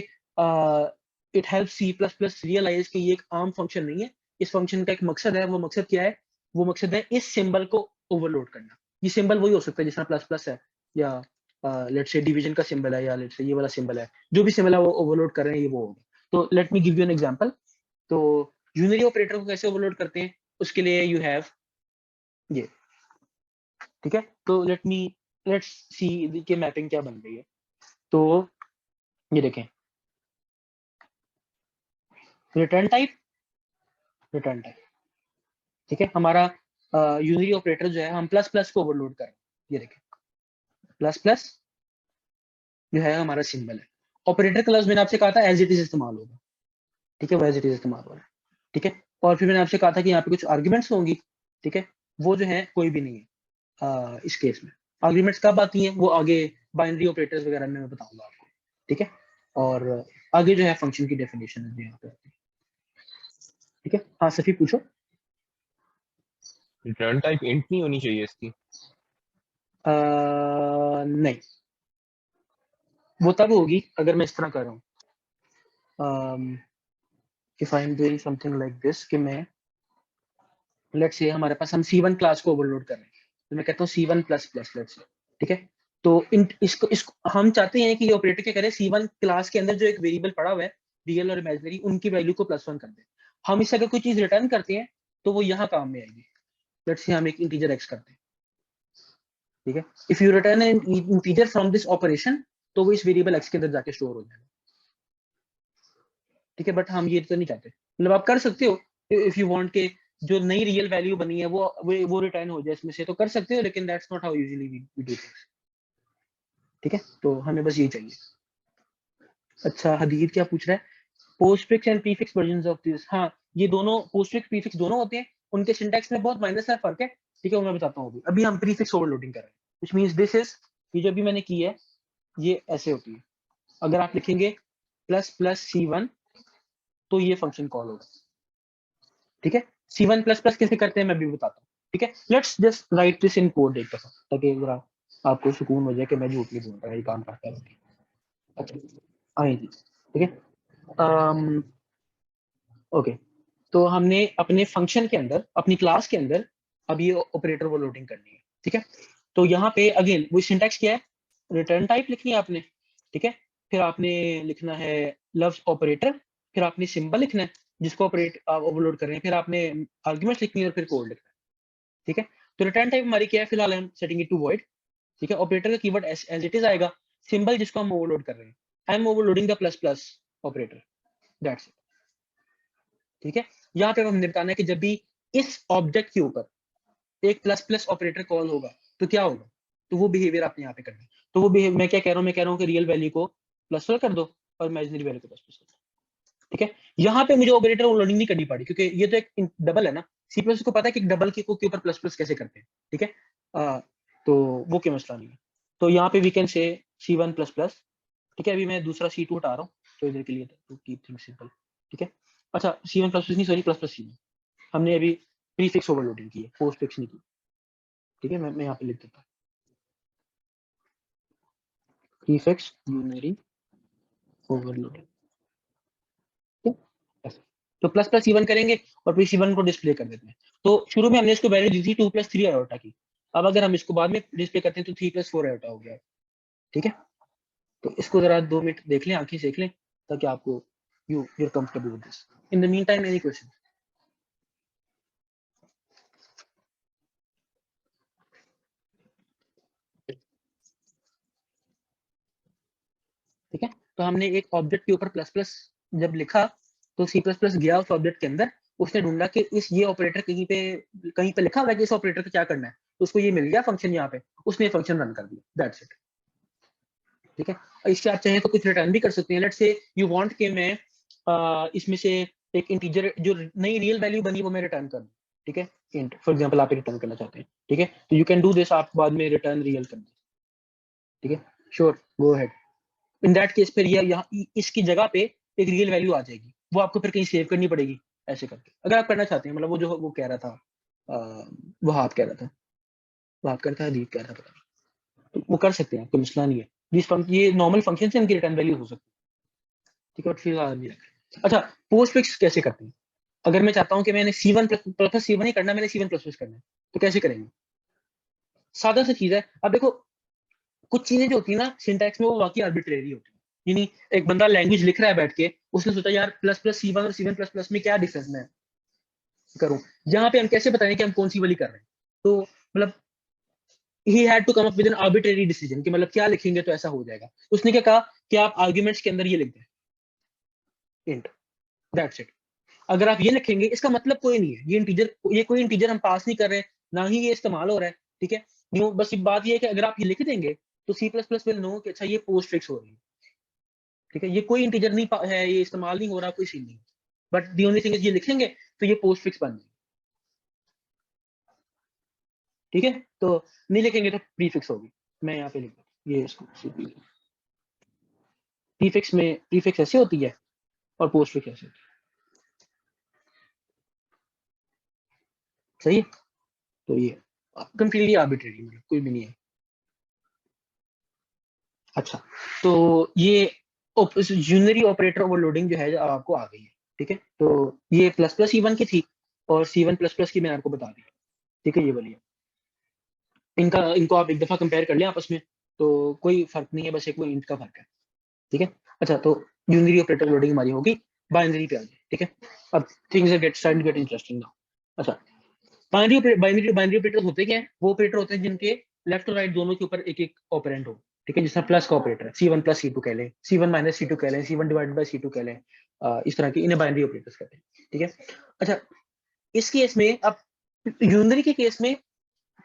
इट हेल्प C++ रियलाइज कि ये एक आम फंक्शन नहीं है, इस फंक्शन का एक मकसद है। वो मकसद क्या है? वो मकसद है इस सिंबल को ओवरलोड करना। ये सिंबल वही हो सकता है जिसमें प्लस प्लस है, या लेट्स से डिवीजन का सिंबल है, या लेट्स से ये वाला सिंबल है, जो भी सिंबल है वो ओवरलोड कर रहे हैं, ये वो होगा। तो let me give you an example. तो यूनरी ऑपरेटर को कैसे ओवरलोड करते हैं, उसके लिए यू हैव ये, ठीक है। तो लेट्स सी की मैपिंग क्या बन रही है। तो ये देखें, रिटर्न टाइप, रिटर्न टाइप, ठीक है। हमारा यूनरी ऑपरेटर जो है, हम प्लस प्लस को ओवरलोड कर रहे हैं, ये देखें, प्लस प्लस जो है हमारा सिंबल है। ऑपरेटर का लफ्ज मैंने आपसे कहा था एज इट इज इस्तेमाल होगा, ठीक है, वो एज इट इज इस्तेमाल हो रहा है, ठीक है। और फिर मैंने आपसे कहा था कि यहाँ पे कुछ आर्ग्यूमेंट्स होंगी, ठीक है, वो जो है कोई भी नहीं है इस केस में। आर्ग्यूमेंट्स कब आती हैं? वो आगे बाइनरी ऑपरेटर्स वगैरह में मैं बताऊंगा आपको, ठीक है। और आगे जो है फंक्शन की डेफिनेशन है यहाँ पे, ठीक है। हाँ सफी पूछो। रिटर्न टाइप इंट नहीं होनी चाहिए इसकी? नहीं, वो तब होगी अगर मैं इस तरह कर रहा हूँ, if I am doing something like this, कि मैं लेट्स से हमारे पास हम C1 क्लास को ओवरलोड कर रहे हैं, तो मैं कहता हूँ C1 plus plus, let's say, ठीक है। तो इसको हम चाहते हैं कि ये ऑपरेटर क्या करे, C1 क्लास के अंदर जो एक वेरिएबल पड़ा हुआ है, रियल और इमेजिनरी, उनकी वैल्यू को +1 कर दे। हम इससे अगर कोई चीज रिटर्न करते हैं तो वो यहाँ काम में आएगी। लेट्स से हम एक इंटीजर x करते हैं, ठीक है। If you return N integer from this operation, तो वो इस वेरिएबल x के अंदर जाके स्टोर हो जाएगा, ठीक है। बट हम ये तो नहीं चाहते, मतलब आप कर सकते हो इफ यू वांट के जो नई रियल वैल्यू बनी है वो रिटर्न हो जाए इसमें से, तो कर सकते हो, लेकिन that's not how usually we do things, ठीक है। तो हमें बस यही चाहिए। अच्छा, हदीर क्या पूछ रहा है? Postfix and prefix versions of this, हाँ, ये दोनों पोस्टफिक्स प्रीफिक्स दोनों होते हैं, उनके सिंटैक्स में बहुत माइनर सा फर्क है, ठीक है, वो मैं बताता हूँ। अभी हम प्रीफिक्स ओवरलोडिंग कर रहे हैं, व्हिच मींस दिस इज, ये जो भी मैंने की है ये ऐसे होती है। अगर आप लिखेंगे प्लस प्लस C1 तो ये फंक्शन कॉल होगा, ठीक है। C1 प्लस प्लस कैसे करते हैं मैं भी बताता हूँ, ठीक है। Let's just right this in code एक दफा, ताकि जरा आपको सुकून हो जाए कि मैं झूठ नहीं बोल रहा, ये काम करता है। अच्छा, आइए जी, ठीक है। ओके, तो हमने अपने फंक्शन के अंदर, अपनी क्लास के अंदर अब ये ऑपरेटर वो लोडिंग करनी है, ठीक है। तो यहाँ पे अगेन वो सिंटैक्स क्या है, रिटर्न टाइप लिखनी है आपने, ठीक है। फिर आपने लिखना है लव्स ऑपरेटर, फिर आपने सिंबल लिखना है जिसको ऑपरेट ओवरलोड कर रहे हैं, फिर आपने आर्ग्यूमेंट्स लिखनी है और फिर कोड लिखना है, ठीक है। तो रिटर्न टाइप हमारी क्या है, फिलहाल हम सेटिंग इट टू वॉइड, ठीक है। ऑपरेटर का कीवर्ड एज इट इज आएगा, सिंबल जिसको हम ओवरलोड कर रहे हैं, I am overloading the plus plus operator, that's it. ठीक है, यहाँ पे हमने बताना है कि जब भी इस ऑब्जेक्ट के ऊपर एक प्लस प्लस ऑपरेटर कॉल होगा तो क्या होगा, तो वो बिहेवियर आपने यहाँ पे करना है। तो वो बिहेवियर मैं क्या कह रहा हूँ, मैं कह रहा हूँ कि रियल वैल्यू को प्लस कर दो और इमेजिनरी वैल्यू को प्लस कर दो। ठीक है, यहाँ पे मुझे ऑपरेटर ओवरलोडिंग नहीं करनी पड़ी क्योंकि ये तो एक डबल है ना, सी प्लस को पता है कि डबल के ऊपर प्लस प्लस कैसे करते हैं। ठीक है, तो वो कोई मसला नहीं है। तो यहाँ पे we can say C1 plus plus. ठीक है, अभी मैं दूसरा C2 हटा रहा हूँ तो इधर के लिए टू कीप थिंग्स सिंपल। ठीक है, अच्छा C1 प्लस प्लस नहीं, सॉरी प्लस प्लस C1 हमने अभी प्रीफिक्स ओवरलोडिंग की है, पोस्ट फिक्स नहीं की। ठीक है, मैं यहाँ पे लिख देता हूँ प्रीफिक्स यूनरी ओवरलोडिंग। तो प्लस प्लस C1 करेंगे और फिर C1 को डिस्प्ले कर देते हैं। तो शुरू में हमने इसको वैल्यू दी थी 2 + 3 आयोटा की, अब अगर हम इसको बाद में डिस्प्ले करते हैं तो 3 + 4 आयोटा हो गया। ठीक है, तो इसको जरा 2 मिनट देख लें, आंखें सेक लें ताकि आपको you're comfortable with this. In the meantime, any question? ठीक है, तो हमने एक ऑब्जेक्ट के ऊपर प्लस प्लस जब लिखा तो C++ गया उस ऑब्जेक्ट के अंदर, उसने ढूंढा कि इस ये ऑपरेटर कहीं पे लिखा हुआ है कि इस ऑपरेटर को क्या करना है, तो उसको ये मिल गया फंक्शन यहाँ पे, उसने फंक्शन रन कर दिया, दैट्स इट। ठीक है, इससे आप चाहें तो कुछ रिटर्न भी कर सकते हैं। लेट्स से यू वांट कि मैं इसमें से एक इंटीजर जो नई रियल वैल्यू बनी वो मैं रिटर्न कर दूं। ठीक है, इंट फॉर एग्जांपल आप रिटर्न करना चाहते हैं। ठीक है, तो यू कैन डू दिस, आप बाद में रिटर्न रियल कर दें। ठीक है, sure, go ahead. In that case फिर ये यहाँ इसकी जगह पे एक रियल वैल्यू आ जाएगी, वो आपको फिर कहीं सेव करनी पड़ेगी ऐसे करके, अगर आप करना चाहते हैं। मतलब वो जो वो कह रहा था वहाब कह रहा था, वहाब कह रहा था, हदीब कह रहा था, पता नहीं, तो वो कर सकते हैं, कोई मसला नहीं है। ये नॉर्मल फंक्शन से इनकी रिटर्न वैल्यू हो सकती है। ठीक है, फिर आदमी रख। अच्छा, पोस्ट फिक्स कैसे करते हैं? अगर मैं चाहता हूँ कि मैंने C1 प्लस C1 ही करना, मैंने C1 प्लस प्लस करना है, तो कैसे करेंगे? सादा सी चीज है। अब देखो कुछ चीजें जो होती है ना सिंटैक्स में वो वाकई आर्बिट्रेरी होती है, यानी एक बंदा लैंग्वेज लिख रहा है बैठ के, उसने सोचा यार प्लस प्लस C1 और C1 प्लस प्लस में क्या डिफरेंस मैं करूं, यहाँ पे हम कैसे बताएं कि हम कौन सी वाली कर रहे हैं? तो मतलब he had to come up with an arbitrary decision कि मतलब क्या लिखेंगे तो ऐसा हो जाएगा। उसने क्या कहा कि आप आर्ग्यूमेंट्स के अंदर ये लिख दें इंट, दैट्स इट। अगर आप ये लिखेंगे इसका मतलब कोई नहीं है, ये कोई इंटीजर हम पास नहीं कर रहे, ना ही ये इस्तेमाल हो रहा है। ठीक है, न्यू बस बात ये है कि अगर आप ये लिख देंगे तो C++ विल नो कि अच्छा ये पोस्ट फिक्स हो रही है। ठीक है, ये कोई इंटीजर नहीं है, ये इस्तेमाल नहीं हो रहा, कोई सीन नहीं, but the only thing is ये लिखेंगे तो ये पोस्ट फिक्स बन जाएगी। ठीक है, तो नहीं लिखेंगे तो प्रीफिक्स होगी। मैं यहाँ पे लिख दूँ ये इसको प्रीफिक्स में, प्रीफिक्स ऐसे होती है और पोस्ट फिक्स ऐसे होती है। सही है, तो ये कंप्लीटली आर्बिट्रेरी, मतलब कोई भी नहीं है। अच्छा, तो ये यूनरी ऑपरेटर ओवरलोडिंग जो है जो आपको आ गई है। ठीक है, तो ये प्लस प्लस C1 की थी और C1 प्लस प्लस की मैंने आपको बता दी। ठीक है, ये वाली है। इनको आप एक दफा कंपेयर कर लें आपस में, तो कोई फर्क नहीं है, बस एक वो इंट का फर्क है। ठीक है, अच्छा तो यूनरी ऑपरेटर लोडिंग हमारी होगी, बाइनरी पे आ जाए। ठीक है, अब things are get interesting now. अच्छा, बाइनरी ऑपरेटर होते क्या है? वो ऑपरेटर होते हैं जिनके लेफ्ट और राइट दोनों के ऊपर एक एक ऑपरेंड हो। ठीक है, जिसमें प्लस का ऑपरेटर है, C1 + C2 कह लें, C1 - C2 कह लें, C1 / C2 कह लें, इस तरह की इन्हें बाइनरी ऑपरेटर्स कहते हैं। ठीक है, अच्छा इस केस में अब यूनरी के केस में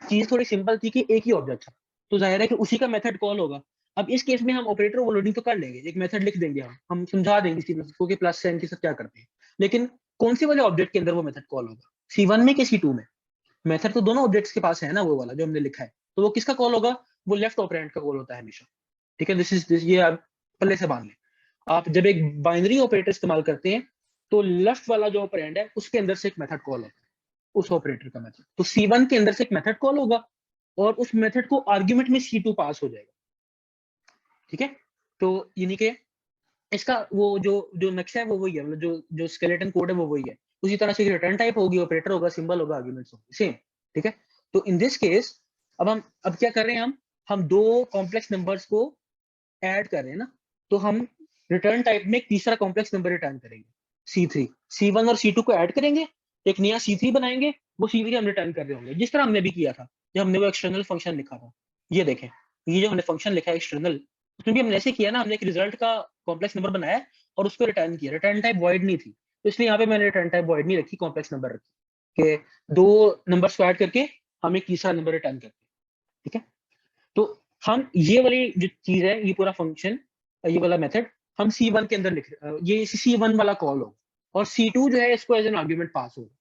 चीज थोड़ी सिंपल थी कि एक ही ऑब्जेक्ट था, तो जाहिर है कि उसी का मेथड कॉल होगा। अब इस केस में हम ऑपरेटर ओवरलोडिंग तो कर लेंगे, एक मेथड लिख देंगे, हम समझा देंगे C++ को कि प्लस साइन के साथ क्या करते हैं, लेकिन कौन से वाले ऑब्जेक्ट के अंदर वो मेथड कॉल होगा, C1 में कि C2 में? मेथड तो दोनों ऑब्जेक्ट्स के पास है ना, वो वाला जो हमने लिखा है, तो वो किसका कॉल होगा? वो लेफ्ट ऑपरेंड का कॉल होता है हमेशा। ठीक है, दिस ये आप पहले से बांध लें। आप जब एक बाइनरी ऑपरेटर इस्तेमाल करते हैं तो लेफ्ट वाला जो ऑपरेंड है उसके अंदर से एक मेथड कॉल होता है, उस ऑपरेटर का मेथड। तो C1 के अंदर से एक मेथड कॉल होगा और उस मेथड को आर्ग्यूमेंट में C2 पास हो जाएगा। ठीक है, तो यानी कि इसका वो जो जो नक्शा है वो वही है, मतलब जो जो स्केलेटन कोड है वो वही है। उसी तरह से रिटर्न टाइप होगी, ऑपरेटर होगा, सिंबल होगा, आर्ग्यूमेंट्स होंगे, सेम। ठीक है, तो इन दिस केस अब क्या कर रहे हैं, हम दो कॉम्प्लेक्स नंबर्स को ऐड कर रहे हैं ना, तो हम रिटर्न टाइप में एक तीसरा कॉम्प्लेक्स नंबर रिटर्न करेंगे, C3। C1 और C2 को ऐड करेंगे, एक नया C3 बनाएंगे, वो C3 हम रिटर्न कर रहे होंगे, जिस तरह हमने भी किया था जब हमने वो एक्सटर्नल फंक्शन लिखा था। ये देखें, ये जो हमने फंक्शन लिखा है एक्सटर्नल, क्योंकि हमने ऐसे किया ना, हमने एक रिजल्ट का कॉम्प्लेक्स नंबर बनाया और उसको रिटर्न किया, रिटर्न टाइप वॉइड नहीं थी, तो इसलिए यहाँ पे मैंने रिटर्न टाइप वॉइड नहीं रखी, कॉम्प्लेक्स नंबर रखी कि 2 नंबर को ऐड करके हम एक तीसरा नंबर रिटर्न करते हैं। ठीक है, तो हम ये वाली जो चीज है, ये पूरा फंक्शन, ये वाला मेथड हम C1 के अंदर लिख रहे हैं, ये C1 वाला कॉल हो, और C2 जो है इसको एज एन आर्ग्यूमेंट पास होगा।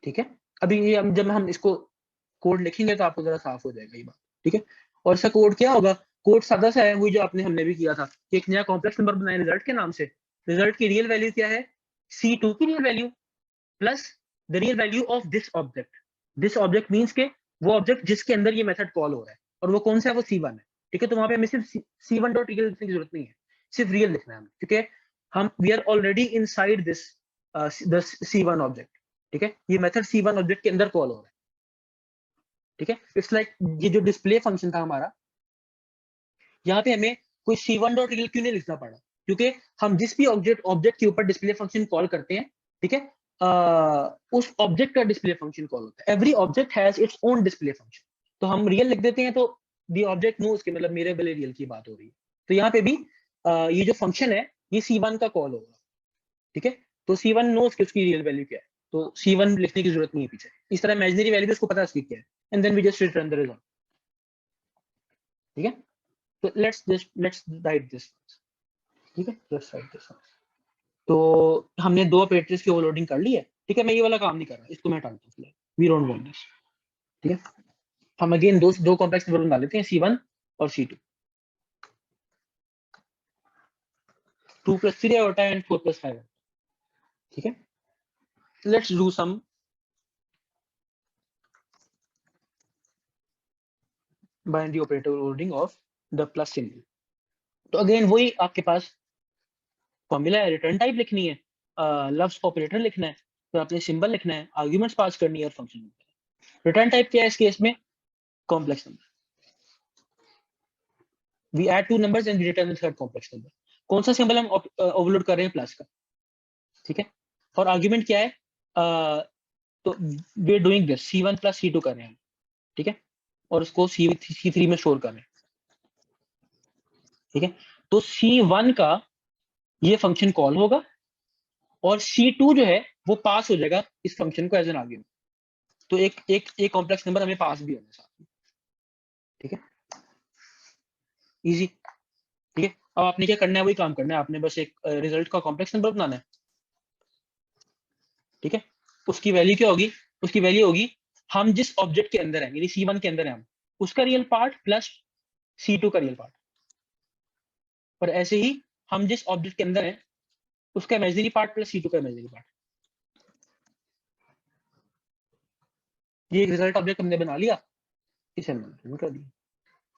ठीक है, अभी ये जब हम इसको कोड लिखेंगे तो आपको जरा साफ हो जाएगा ये बात। ठीक है, और इसका कोड क्या होगा, कोड सादा सा है, वही जो आपने हमने भी किया था, एक नया कॉम्प्लेक्स नंबर बनाए रिजल्ट के नाम से, रिजल्ट की रियल वैल्यू क्या है, C2 की real value plus the real value of this object. This object means के वो ऑब्जेक्ट जिसके अंदर ये मेथड कॉल हो रहा है, और वो कौन सा है, वो C1 है। ठीक है, तो वहां पे हमें सिर्फ C1 डॉट रियल लिखने की जरूरत नहीं है, सिर्फ रियल लिखना है हमें, क्योंकि हम we are already inside this the C1 object. ठीक है, ये मेथड C1 ऑब्जेक्ट के अंदर कॉल हो रहा है। ठीक है, इट्स लाइक ये जो डिस्प्ले फंक्शन था हमारा, यहाँ पे हमें कोई C1 डॉट रियल क्यों नहीं लिखना पड़ा, क्योंकि हम जिस भी ऑब्जेक्ट के ऊपर डिस्प्ले फंक्शन कॉल करते हैं, ठीक है, उस ऑब्जेक्ट का डिस्प्ले फंक्शन कॉल होता है। Every object has its own display function, तो हम रियल लिख देते हैं तो दी ऑब्जेक्ट नोज के, मतलब मेरे वाले रियल की बात हो रही है। तो यहाँ पे भी ये जो फंक्शन है ये C1 का कॉल होगा। ठीक है, तो C1 नोज कि उसकी रियल वैल्यू क्या है, तो C1 लिखने की जरूरत नहीं है पीछे, इस तरह इमेजिनरी वैल्यू उसको पता है उसकी क्या है, and then we just return the result. ठीक है, तो लेट्स राइट दिस। ठीक है, लेट्स राइट दिस। तो हमने 2 ऑपरेटर्स की ओवरलोडिंग कर ली है। ठीक है, मैं ये वाला काम नहीं कर रहा, इसको मैं हटाता हूँ, वी डोंट वांट दिस। ठीक है, हम अगेन दो कॉम्प्लेक्स नंबर बना लेते हैं, C1 और C2, 2 + 3 होता है एंड 4 + 5। ठीक है, let's do some binary operator overloading of the plus symbol. तो अगेन वही आपके पास फॉर्मूला है, रिटर्न टाइप लिखनी है, लव्स ऑपरेटर लिखना है, तो आपने सिंबल लिखना है, आर्ग्यूमेंट्स पास करनी है और फंक्शन। रिटर्न टाइप क्या है इस केस में, complex number. We add 2 numbers and return the third complex number. कौन सा सिंबल हम ओवरलोड कर रहे हैं, प्लस का। ठीक है, और आर्ग्यूमेंट क्या है, तो we are doing this, C1 + C2 कर रहे हैं। ठीक है, और उसको C3 में स्टोर कर रहे हैं। ठीक है, तो C1 का ये फंक्शन कॉल होगा और C2 जो है वो पास हो जाएगा इस फंक्शन को एज एन आर्ग्यूमेंट। तो एक कॉम्प्लेक्स नंबर हमें पास भी होना साथ में। ठीक है, इजी। ठीक है, अब आपने क्या करना है, वही काम करना है, आपने बस एक रिजल्ट का कॉम्प्लेक्स नंबर बनाना है। ठीक है, उसकी वैल्यू क्या होगी, उसकी वैल्यू होगी हम जिस ऑब्जेक्ट के अंदर है, यानी C1 के अंदर है हम, उसका रियल पार्ट प्लस C2 का रियल पार्ट, और ऐसे ही हम जिस ऑब्जेक्ट के अंदर है उसका इमेजिनरी पार्ट प्लस C2 का इमेजिनरी पार्ट। ये एक रिजल्ट ऑब्जेक्ट हमने बना लिया, इसे हमने रिटर्न कर दिया।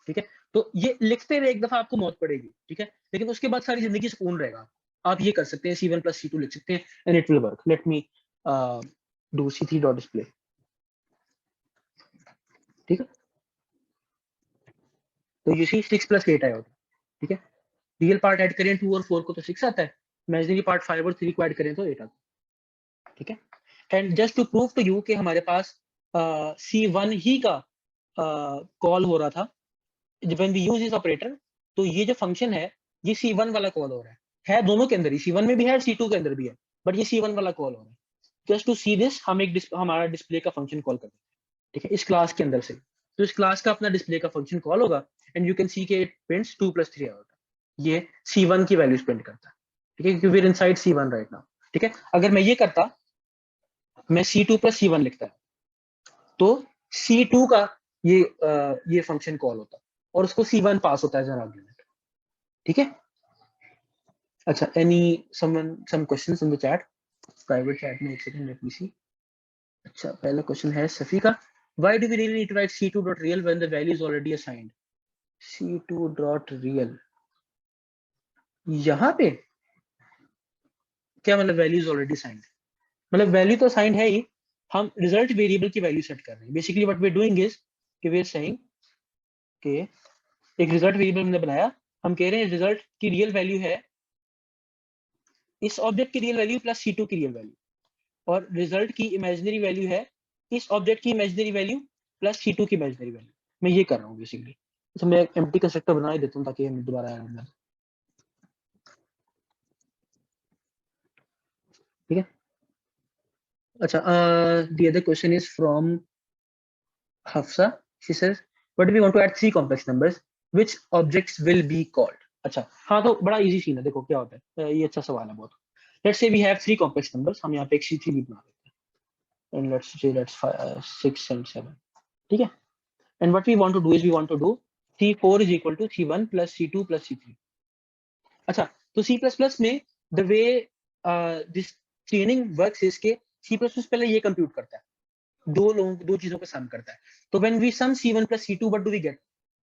ठीक है, तो ये लिखते हुए एक दफा आपको मौत पड़ेगी। ठीक है, लेकिन उसके बाद सारी जिंदगी सुकून रहेगा। आप ये कर सकते हैं, C1 + C2 लिख सकते हैं and it will work. Let me do C3 dot display. ठीक है, तो यू सी 6 + 8 आया होता है। ठीक है, रियल पार्ट ऐड करें 2 और 4 को तो 6 आता है, इमेजिनरी पार्ट 5 और 3 को ऐड करें तो 8 आता है। ठीक है, and just to prove to you कि हमारे पास C1 ही का कॉल हो रहा था when we use this operator, तो ये जो फंक्शन है ये C1 वाला कॉल हो रहा है दोनों के अंदर ही, C1 में भी है और C2 के अंदर भी है, बट ये C1 वाला कॉल हो रहा है। जस्ट टू सी दिस हम हमारा डिस्प्ले का फंक्शन कॉल करते हैं। ठीक है, इस क्लास के अंदर से, तो इस क्लास का अपना डिस्प्ले का फंक्शन कॉल होगा एंड यू कैन सी के इट प्रिंट्स 2 + 3 आउट। ये C1 की वैल्यूज प्रिंट करता है। ठीक है, क्योंकि we are inside C1 right now. ठीक है, अगर मैं ये करता, मैं C2 + C1 लिखता तो C2 का ये फंक्शन कॉल होता और उसको C1 पास होता है एज एन आर्गुमेंट। ठीक है, अच्छा, any some questions in the chat, private chat में, एक सेकंड लेट मी सी। अच्छा, पहला क्वेश्चन है सफी का, why do we really need to write C2.real when the value is already assigned? C2.real, यहाँ पे क्या मतलब, वैल्यू इज ऑलरेडी असाइंड, मतलब वैल्यू तो असाइंड है ही, हम रिजल्ट वेरिएबल की वैल्यू सेट कर रहे हैं। Basically what we are doing is कि वी आर सेइंग कि एक रिजल्ट वेरिएबल हमने बनाया, हम कह रहे हैं रिजल्ट की रियल वैल्यू है इस ऑब्जेक्ट की रियल वैल्यू प्लस C2 की रियल वैल्यू, और रिजल्ट की इमेजिनरी वैल्यू है इस ऑब्जेक्ट की इमेजिनरी वैल्यू प्लस C2 की इमेजिनरी वैल्यू। मैं ये कर रहा हूँ बेसिकली। तो मैं एक एम्प्टी कंस्ट्रक्टर बना ही देता हूँ ताकि हम दोबारा ऐड ना, ठीक है। अच्छा, the other question is from Hafsa. She says, what do we want to add three complex numbers? Which objects will be called? अच्छा, हाँ तो बड़ा इजी सीन है, देखो क्या होता है, ये अच्छा सवाल है बहुत। Let's say we have three complex numbers, हम यहाँ पे एक C3 भी बना देते हैं, and let's say that's 6 and 7, ठीक है। And what we want to do is we want to do C4 is equal to C1 plus C2 plus C3. अच्छा, तो C++ में the way this chaining works is के C++ पहले ये compute करता है, दो चीजों का सम करता है। तो when we sum C1 plus C2 what do we get?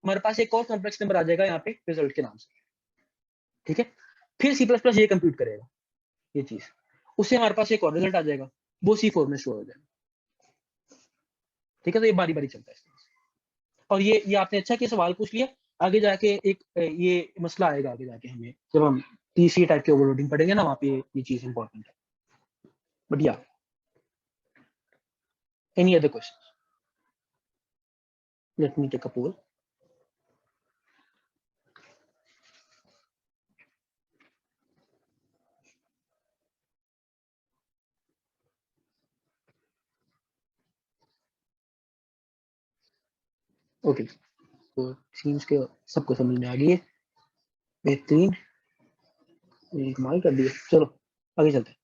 हमारे पास एक और कॉम्प्लेक्स नंबर आ जाएगा यहाँ पे रिजल्ट के नाम से, ठीक है। फिर C++ ये कंप्यूट करेगा ये चीज, उससे हमारे पास एक और रिजल्ट आ जाएगा, वो C4 में स्टोर हो जाएगा, ठीक है। तो ये बारी बारी चलता है। और ये आपने अच्छा कि सवाल पूछ लिया, आगे जाके एक ये मसला आएगा आगे जाके, हमें जब हम तीसरी टाइप की ओवरलोडिंग पढ़ेंगे ना, वहाँ पे ये चीज इंपॉर्टेंट है। बट या any other question? Let me take a poll. Okay, तो सीन्स के सबको समझ में आ गई है, बेहतरीन, कमाल कर दिया। चलो आगे चलते हैं।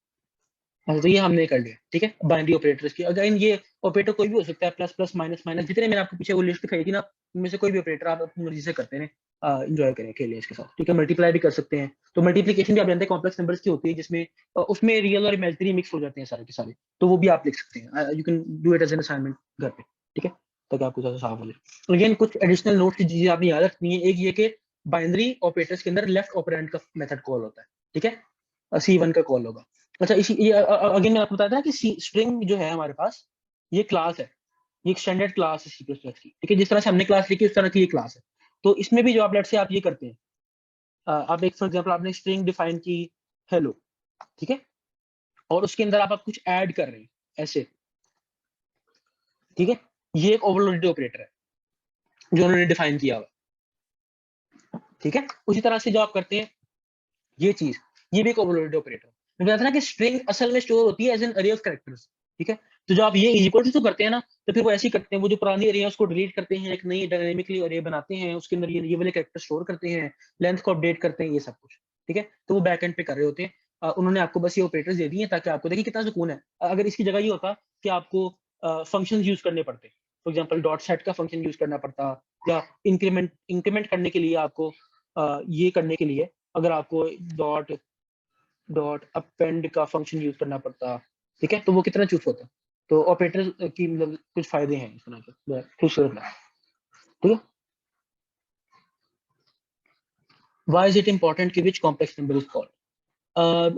अच्छा, तो ये हमने कर लिया, ठीक है। बाइनरी ऑपरेटर्स की, अगेन ये ऑपरेटर कोई भी हो सकता है, प्लस प्लस माइनस माइनस, जितने मैंने आपको पीछे वो लिस्ट दिखाई थी ना, उनमें से कोई भी ऑपरेटर आप अपनी मर्जी से करते हैं, इंजॉय करें, खेलें इसके साथ, ठीक है। मल्टीप्लाई भी कर सकते हैं, तो मल्टीप्लिकेशन भी आप जानते हैं कॉम्प्लेक्स नंबर्स की होती है, जिसमें उसमें रियल और इमेजिनरी मिक्स हो जाते हैं सारे के सारे, तो वो भी आप लिख सकते हैं। You can do it as an assignment घर पे, ठीक है, ताकि आपको ज़्यादा साफ हो जाए। अगेन कुछ एडिशनल नोट्स की चीजें आपने याद रखनी है, एक ये कि बाइनरी ऑपरेटर्स के अंदर लेफ्ट ऑपरेंड का मेथड कॉल होता है, ठीक है, C1 का कॉल होगा। अच्छा, इसी ये अगेन मैं आपको बताया था कि स्ट्रिंग जो है हमारे पास, ये क्लास है, ये एक्सटेंडेड क्लास है C++ की, ठीक है। जिस तरह से हमने क्लास लिखी उस तरह की ये क्लास है। तो इसमें भी जो आप लेट से आप ये करते हैं, आप एक फॉर एग्जांपल आपने स्ट्रिंग डिफाइन की हेलो, ठीक है, और उसके अंदर आप कुछ ऐड कर रहे हैं ऐसे, ठीक है, ये एक ओवरलोडेड ऑपरेटर है जो उन्होंने डिफाइन किया हुआ, ठीक है। उसी तरह से जो आप करते हैं ये चीज, ये भी एक ओवरलोडेड ऑपरेटर है। मैं कहता था ना कि स्ट्रिंग असल में स्टोर होती है एज एन अरे ऑफ कैरेक्टर्स, ठीक है। तो जो आप ये इक्वल टू करते हैं ना, तो फिर वो ऐसे ही करते हैं, वो जो पुरानी अरे है उसको डिलीट करते हैं, एक नई डायनेमिकली अरे बनाते हैं, उसके अंदर ये वाले कैरेक्टर स्टोर करते हैं, लेंथ को अपडेट करते हैं, ये सब कुछ, ठीक है। तो वो बैक एंड पे कर रहे होते हैं। उन्होंने आपको बस ये ऑपरेटर्स दे दिए हैं ताकि आपको देखिए कितना सुकून है। अगर इसकी जगह ये होता कि आपको फंक्शंस यूज करने पड़ते, फॉर एग्जांपल डॉट सेट का फंक्शन यूज करना पड़ता, या इंक्रीमेंट करने के लिए आपको ये करने के लिए अगर आपको डॉट डॉट अपेंड का फंक्शन यूज करना पड़ता, ठीक है, तो वो कितना चूज होता। तो ऑपरेटर की मतलब कुछ फायदे हैं इस तरह के, खूबसूरत है, ठीक है। व्हाई इज इट इंपॉर्टेंट कि which complex number is called?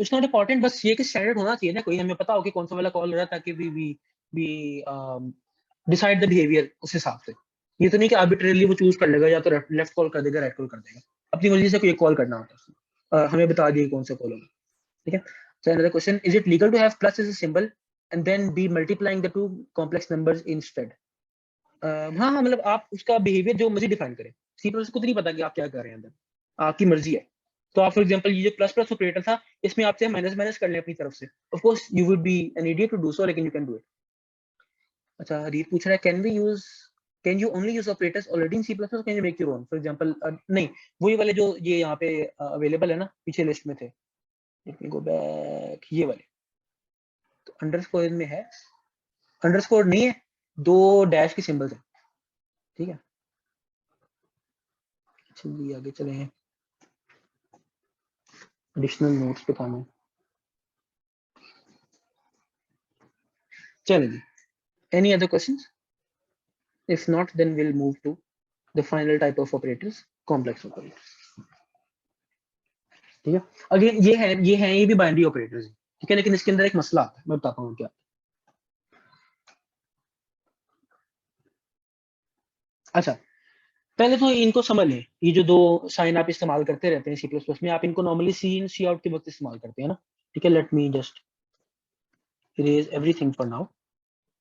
It's not important, बस ये कि स्टैंडर्ड होना चाहिए ना, कोई हमें पता हो कि कौन सा वाला कॉल हो रहा है, ताकि वी डिसाइड द बिहेवियर उस हिसाब से। ये तो नहीं कि आर्बिट्रेरली वो चूज कर लेगा, या तो लेफ्ट कॉल कर देगा, राइट कॉल कर देगा, अपनी मर्जी से कोई कॉल करना होता है हमें बता दिए कौन सा कॉल होगा, ठीक है। So another question, is it legal to have plus as a symbol and then be multiplying the two complex numbers instead? हाँ हाँ, मतलब आप उसका बिहेवियर जो मर्जी डिफाइन करें, C++ को तो नहीं पता कि आप क्या कर रहे हैं अंदर, आपकी मर्जी है। तो आप फॉर एग्जांपल ये जो प्लस प्लस ऑपरेटर था, इसमें आपसे माइनस माइनस कर लें अपनी तरफ से, of course you would be an idiot to do so, लेकिन यू कैन डू इट। अच्छा, हरीफ पूछ रहा है can you only use operators already in C++, can you make your own, for example नहीं, वही वाले जो ये यहाँ पे अवेलेबल है ना, पीछे लिस्ट में थे, लेट मी गो बैक, ये वाले अंडरस्कोर में है, अंडरस्कोर नहीं है, दो डैश के सिंबल्स हैं, ठीक है। चलिए आगे चले हैं, एडिशनल नोट्स पे काम है, चलिए। Any other questions? If not then will move to the final type of operators, complex operators, ठीक है। अगेन ये भी बाइनरी ऑपरेटर्स हैं, ठीक है, लेकिन इसके अंदर एक मसला आता है, मैं बताता हूँ क्या। अच्छा, पहले तो इनको समझ लें, ये जो दो साइन आप इस्तेमाल करते रहते हैं C++ में, आप इनको नॉर्मली सी इन सी आउट के वक्त इस्तेमाल करते हैं ना, ठीक है। Let me just erase everything for now,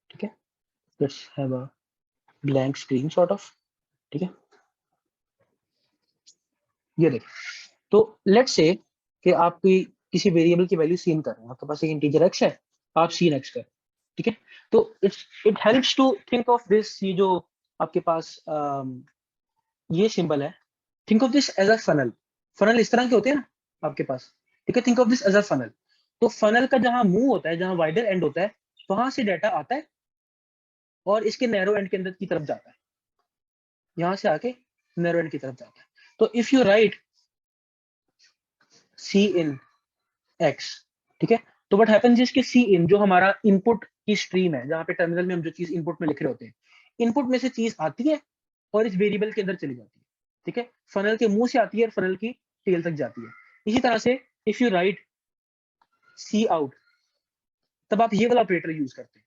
ठीक है, let's have a blank screen sort of, ठीक है। ये देख, तो लेट्स से कि आप कोई किसी वेरिएबल की वैल्यू सीन कर रहे हैं, आपके पास एक इंटीजर x है, आप सीन x कर, ठीक है। तो it helps to think of this, ये जो आपके पास ये सिंबल है, think of this as a funnel. Funnel इस तरह के होते हैं ना आपके पास, ठीक है। Think of this as a funnel. तो फनल का जहां मुंह होता है, जहां वाइडर एंड होता है, वहां से डाटा आता है और इसके नैरो एंड के अंदर की तरफ जाता है, यहां से आके नैरो एंड की तरफ जाता है। तो if you write C in X, ठीक है, तो व्हाट हैपेंस इज कि सी इन जो हमारा इनपुट की स्ट्रीम है, जहां पे टर्मिनल में हम जो चीज इनपुट में लिख रहे होते हैं, इनपुट में से चीज आती है और इस वेरिएबल के अंदर चली जाती है, ठीक है। फनल के मुंह से आती है और फनल की टेल तक जाती है। इसी तरह से if you write C out, तब आप ये वाला ऑपरेटर यूज करते हैं,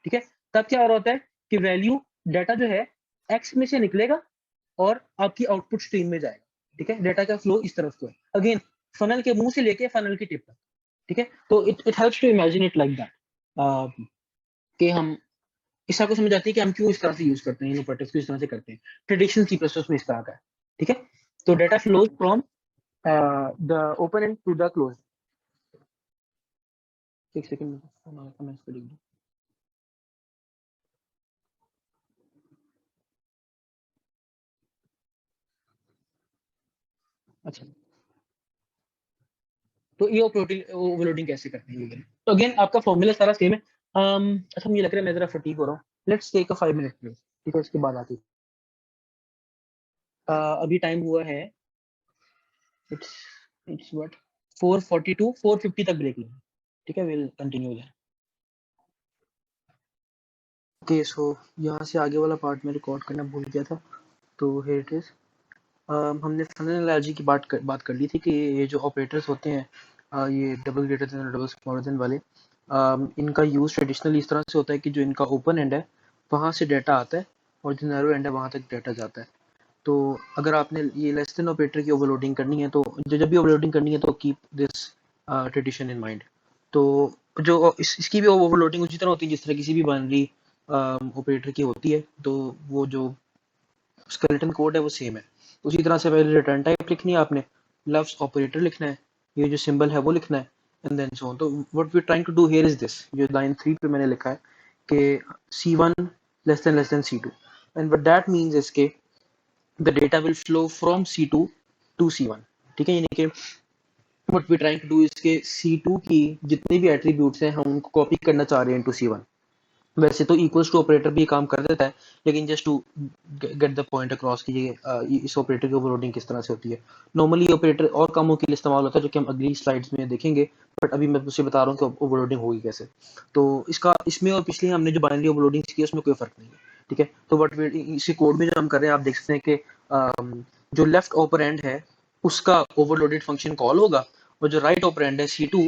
ठीक है। तब क्या हो रहा होता है कि वैल्यू डाटा जो है एक्स में से निकलेगा और आपकी आउटपुट स्ट्रीम में जाएगा, ठीक है। डाटा का फ्लो इस तरफ को है, अगेन फनल के मुंह से लेके फनल की टिप तक, ठीक है। तो it helps to imagine it like that, कि हम इस तरह को समझ आती है कि हम क्यों इस तरह से यूज करते हैं इन ऑपरेटर्स को, इस तरह से करते हैं। ट्रेडिशनल सी प्लस प्लस में इस तरह का है, ठीक है। तो data flows from the open end to the close. एक सेकंड मैं इसको लिख दूं। अच्छा, तो ये ओवरलोडिंग कैसे करते हैं? तो अगेन आपका फॉर्मूला सारा सेम है। अच्छा मुझे लग रहा है मैं जरा फटीग हो रहा हूँ, let's take a 5 minute please, ठीक है, उसके बाद आती अभी टाइम हुआ है, इट्स इट्स व्हाट 4:42, 4:50 तक ब्रेक लेंगे, ठीक है, विल कंटिन्यू देयर। ओके, सो यहाँ से आगे वाला पार्ट मैं रिकॉर्ड करना भूल गया था, तो हियर इट इज। हमने फनल एनालॉजी की बात कर ली थी कि ये जो ऑपरेटर्स होते हैं, ये डबल ग्रेटर देन और डबल स्मॉलर देन वाले, इनका यूज़ ट्रेडिशनली इस तरह से होता है कि जो इनका ओपन एंड है वहाँ से डाटा आता है और जो नैरो एंड है वहाँ तक डाटा जाता है। तो अगर आपने ये लेस देन ऑपरेटर की ओवरलोडिंग करनी है, तो जब भी ओवरलोडिंग करनी है तो keep this tradition in mind. तो जो इसकी भी ओवरलोडिंग उसी तरह होती है जिस तरह किसी भी बाइनरी ऑपरेटर की होती है, तो वो जो स्केलेटन कोड है वो सेम है। उसी तरह से पहले रिटर्न टाइप लिखनी है आपने, लव्स ऑपरेटर लिखना है, ये जो सिंबल है वो लिखना है, एंड देन सो ऑन। तो what we are trying to do here is this, जो लाइन 3 पे मैंने लिखा है कि C1 less than C2, and what that means is के the data will flow from C2 to C1, ठीक है। यानी कि what we trying to do is के C2 की जितने भी एट्रीब्यूट्स हैं हम उनको कॉपी करना चाह रहे हैं इनटू C1। वैसे तो इक्वल्स टू ऑपरेटर भी काम कर देता है, लेकिन just to get the point across कि ये इस ऑपरेटर की ओवरलोडिंग किस तरह से होती है। नॉर्मली ऑपरेटर और कामों के लिए इस्तेमाल होता है जो कि हम अगली स्लाइड्स में देखेंगे, बट अभी मैं उसे बता रहा हूँ कि ओवरलोडिंग होगी कैसे। तो इसका इसमें और पिछले हमने जो बाइनरी ओवरलोडिंग की उसमें कोई फर्क नहीं है, ठीक है। तो बट इसी कोड में जो हम कर रहे हैं, आप देख सकते हैं कि जो लेफ्ट ऑपरेंड है उसका ओवरलोडेड फंक्शन कॉल होगा, और जो राइट ऑपरेंड है C2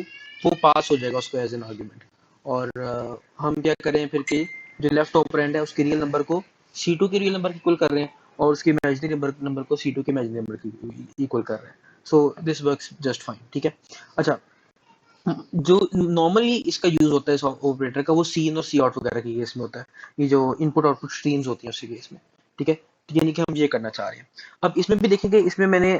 वो पास हो जाएगा उसको एज एन आर्ग्यूमेंट। और हम क्या करें फिर कि जो लेफ्ट ऑपरेंड है उसके रियल नंबर को C2 के रियल नंबर की इक्वल कर रहे हैं, और उसके इमेजिनरी नंबर को C2 के इमेजिनरी नंबर की इक्वल कर रहे हैं। So this works just fine, ठीक है। अच्छा, जो नॉर्मली इसका यूज होता है इस ऑपरेटर का, वो सी इन और सी आउट वगैरह के केस में होता है, ये जो इनपुट आउटपुट स्ट्रीम्स होती हैं उसके केस में, ठीक है। यानी कि हम ये करना चाह रहे हैं। अब इसमें भी देखेंगे, इसमें मैंने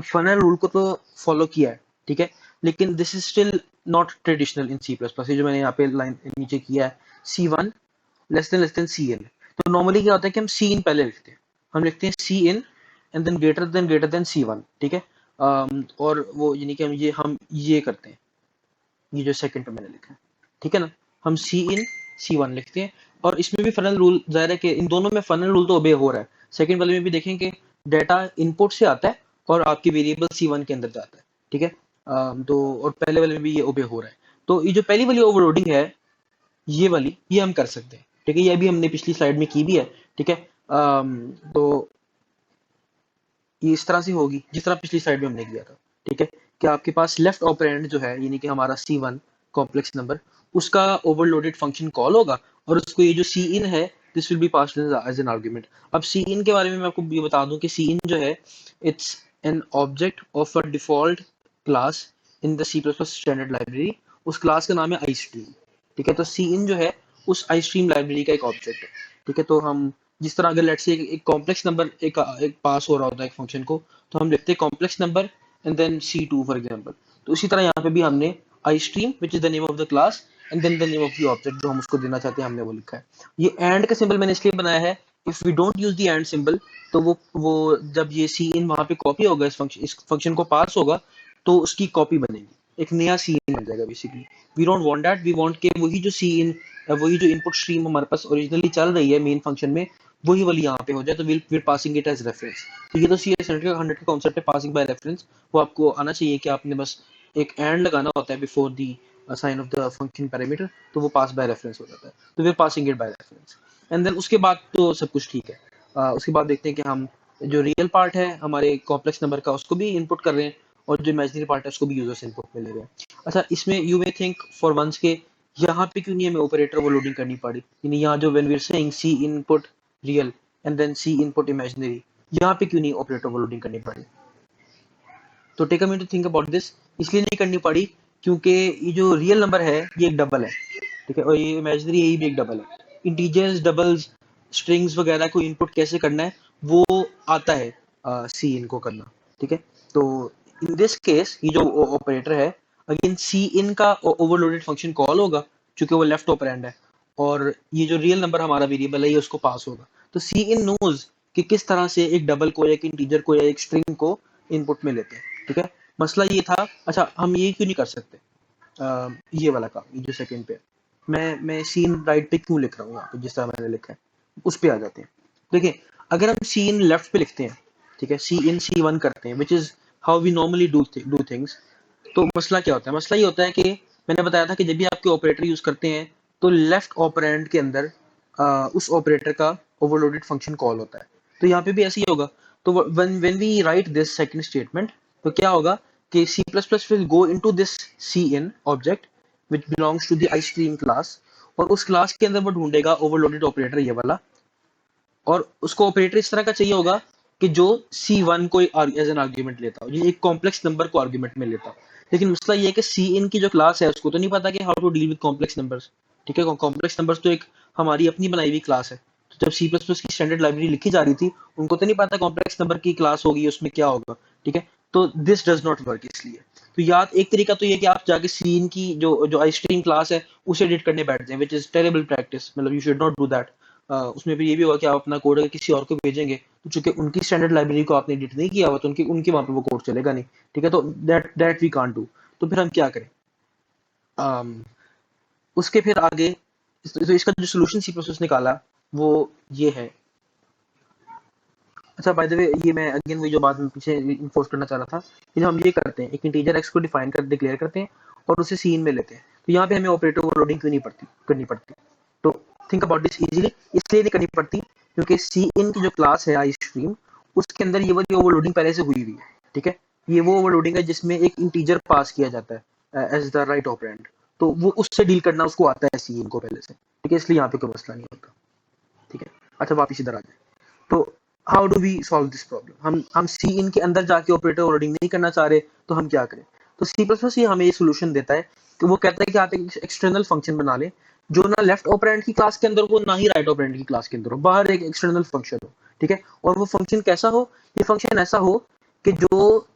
फनल रूल को तो फॉलो किया है, ठीक है, लेकिन this is still not traditional in C++। ये जो मैंने यहाँ पे लाइन नीचे किया है, C1 लेस देन CN। तो नॉर्मली क्या होता है कि हम सी इन पहले लिखते हैं, हम लिखते हैं cin and then greater than C1, ठीक है। और वो यानी कि हम ये करते हैं, ये जो सेकंड पे मैंने लिखा है, ठीक है ना। हम C1 लिखते हैं, और इसमें भी फनल रूल जाहिर है कि इन दोनों में फनल रूल तो ओबे हो रहा है। सेकंड वाले में भी देखेंगे डाटा इनपुट से आता है और आपकी वेरिएबल C1 के अंदर जाता है, ठीक है। तो और पहले वाले में भी ये ओबे हो रहा है। तो ये जो पहली वाली ओवरलोडिंग है, ये वाली ये हम कर सकते हैं, ठीक है। ये भी हमने पिछली स्लाइड में की भी है, ठीक है। तो ये इस तरह से होगी जिस तरह पिछली स्लाइड में हमने किया था, ठीक है। कि आपके पास लेफ्ट ऑपरेंड जो है यानी कि हमारा C1 कॉम्प्लेक्स नंबर, उसका ओवरलोडेड फंक्शन कॉल होगा, और उसको ये जो सी इन है this will be passed as an argument. अब सी इन के बारे में मैं आपको ये बता दूं कि सी इन जो है it's an object of a default class in the C++ standard library. उस क्लास का नाम है आई स्ट्रीम, ठीक है। तो सी इन जो है उस आई स्ट्रीम लाइब्रेरी का एक ऑब्जेक्ट है, ठीक है। तो हम जिस तरह अगर लेट्स से एक कॉम्प्लेक्स नंबर एक पास हो रहा होता है एक फंक्शन को, तो हम लिखते हैं complex number and then C2 for example. तो इसी तरह यहाँ पे भी हमने I stream which is the name of the class and then the name of the object जो हम उसको देना चाहते हैं हमने वो लिखा है। ये एंड का सिंबल मैंने इसलिए बनाया है, if we don't use the and symbol तो वो जब ये सी इन वहां पे कॉपी होगा इस फंक्शन को पास होगा तो उसकी कॉपी बनेगी, एक नया सी इन बन जाएगा basically. We don't want that, we want के वही जो सी इन वही जो इनपुट स्ट्रीम हमारे पास ओरिजिनली चल रही है मेन फंक्शन में वही वाली यहाँ पे हो जाए, तो will passing it as reference. तो ये तो सी एस 100 का कॉन्सेप्ट है पासिंग बाय रेफरेंस। वो आपको आना चाहिए कि आपने बस एक एंड लगाना होता है before the sign of the function parameter, तो वो पास बाय रेफरेंस हो जाता है, तो we passing it by reference. And then उसके बाद तो सब कुछ ठीक है। उसके बाद देखते हैं कि हम जो रियल पार्ट है हमारे कॉम्प्लेक्स नंबर का उसको भी इनपुट कर रहे हैं और जो इमेजिनरी पार्ट है उसको भी यूजर से इनपुट में ले रहे हैं। अच्छा, इसमें you may think for once के यहाँ पे क्यों नहीं हमें ऑपरेटर ओवरलोडिंग करनी पड़ी, यानी यहाँ जो when we are saying C input real and then C input imaginary, यहाँ पे क्यों नहीं ऑपरेटर ओवरलोडिंग करनी पड़ी? तो take a minute to think about this. इसलिए नहीं करनी पड़ी क्योंकि ये जो रियल नंबर है ये एक डबल है, ठीक है, और ये इमेजिनरी यही भी एक डबल है। इंटीजर्स, डबल्स, स्ट्रिंग्स वगैरह को इनपुट कैसे करना है वो आता है सी इन को करना, ठीक है। तो इन दिस केस ये जो ऑपरेटर है अगेन सी इन का ओवरलोडेड फंक्शन कॉल होगा क्योंकि वो लेफ्ट ऑपरेंड है, और ये जो रियल नंबर हमारा वेरिएबल है ये उसको पास होगा। तो सी इन नोज कि किस तरह से एक डबल को या एक इंटीजर को या एक स्ट्रिंग को इनपुट में लेते हैं, ठीक है। मसला ये था। अच्छा, हम ये क्यों नहीं कर सकते ये वाला काम, ये जो सेकंड पे मैं सीन राइट पे क्यों लिख रहा हूँ यहाँ पे जिस तरह मैंने लिखा है उस पे आ जाते हैं। देखिए, अगर हम सीन लेफ्ट पे लिखते हैं, ठीक है, सी इन C1 करते हैं which is how we normally do things, तो मसला क्या होता है? मसला ये होता है कि मैंने बताया था कि जब भी आपके ऑपरेटर यूज करते हैं तो लेफ्ट ऑपरेंड के अंदर उस ऑपरेटर का ओवरलोडेड फंक्शन कॉल होता है। तो यहाँ पे भी ऐसे ही होगा। तो when we write this second statement तो क्या होगा कि C++ will go into this cin object which belongs to the iStream class, और उस क्लास के अंदर वो ढूंढेगा ओवरलोडेड ऑपरेटर ये वाला, और उसको ऑपरेटर इस तरह का चाहिए होगा कि जो C1 को एज एन आर्ग्यूमेंट लेता हो, एक कॉम्प्लेक्स नंबर को आर्ग्यूमेंट में लेता हो। लेकिन मसला ये है कि सी इन की जो क्लास है उसको तो नहीं पता कि how to deal with complex numbers, ठीक है। कॉम्प्लेक्स नंबर्स तो एक हमारी अपनी बनाई हुई क्लास है। तो जब C++ की स्टैंडर्ड लाइब्रेरी लिखी जा रही थी उनको तो नहीं पता कॉम्प्लेक्स नंबर की क्लास होगी उसमें क्या होगा, ठीक है। तो दिस डज नॉट वर्क। इसलिए तो याद एक तरीका तो ये कि आप जाके सी इन की जो जो आई स्ट्रीम क्लास है उसे एडिट करने बैठ जाए, विच इज टेरेबल प्रैक्टिस, मतलब you should not do that. उसमें फिर ये भी होगा कि आप अपना कोड अगर किसी और को भेजेंगे तो चूंकि उनकी स्टैंडर्ड लाइब्रेरी को आपने एडिट नहीं किया हुआ तो उनकी उनके वहां पे वो कोड चलेगा नहीं, ठीक है। तो दैट वी कांट डू। तो फिर हम क्या करें? um, उसके फिर आगे तो इसका जो सोल्यूशन सी प्रोसेस निकाला वो ये है। अच्छा, बाय द वे, ये मैं अगेन वही जो बात मैं पीछे इन्फोर्स करना चाह रहा था कि जब हम ये करते हैं एक इंटीजर एक्स को डिफाइन कर डिक्लेयर करते हैं और उसे सीन में लेते हैं, तो यहाँ पे हमें ऑपरेटर ओवरलोडिंग क्यों नहीं करनी पड़ती? तो थिंक अबाउट दिस इजीली। इसलिए नहीं करनी पड़ती क्योंकि सी इन की जो क्लास है आई स्ट्रीम उसके अंदर ये वाली ओवरलोडिंग पहले से हुई हुई है, ठीक है। ये वो ओवरलोडिंग है जिसमें एक इंटीजर पास किया जाता है एज द राइट ऑपरेंड, तो वो उससे डील करना उसको आता है सी इन को पहले से, ठीक है। इसलिए यहाँ पे कोई मसला नहीं होता, ठीक है। अच्छा, वापिस इधर आ जाए। तो how do we solve this problem? हम सी इन के अंदर जाके ऑपरेटर ओवरलोडिंग नहीं करना चाह रहे, तो हम क्या करें? तो C++ ये हमें ये सोल्यूशन देता है कि वो कहता है कि आप एक एक्सटर्नल फंक्शन बना लें जो ना लेफ्ट ऑपरेंड की क्लास के अंदर हो ना ही राइट ऑपरेंड की क्लास के अंदर हो, बाहर एक एक्सटर्नल फंक्शन हो, ठीक है। और वो फंक्शन कैसा हो? ये फंक्शन ऐसा हो कि जो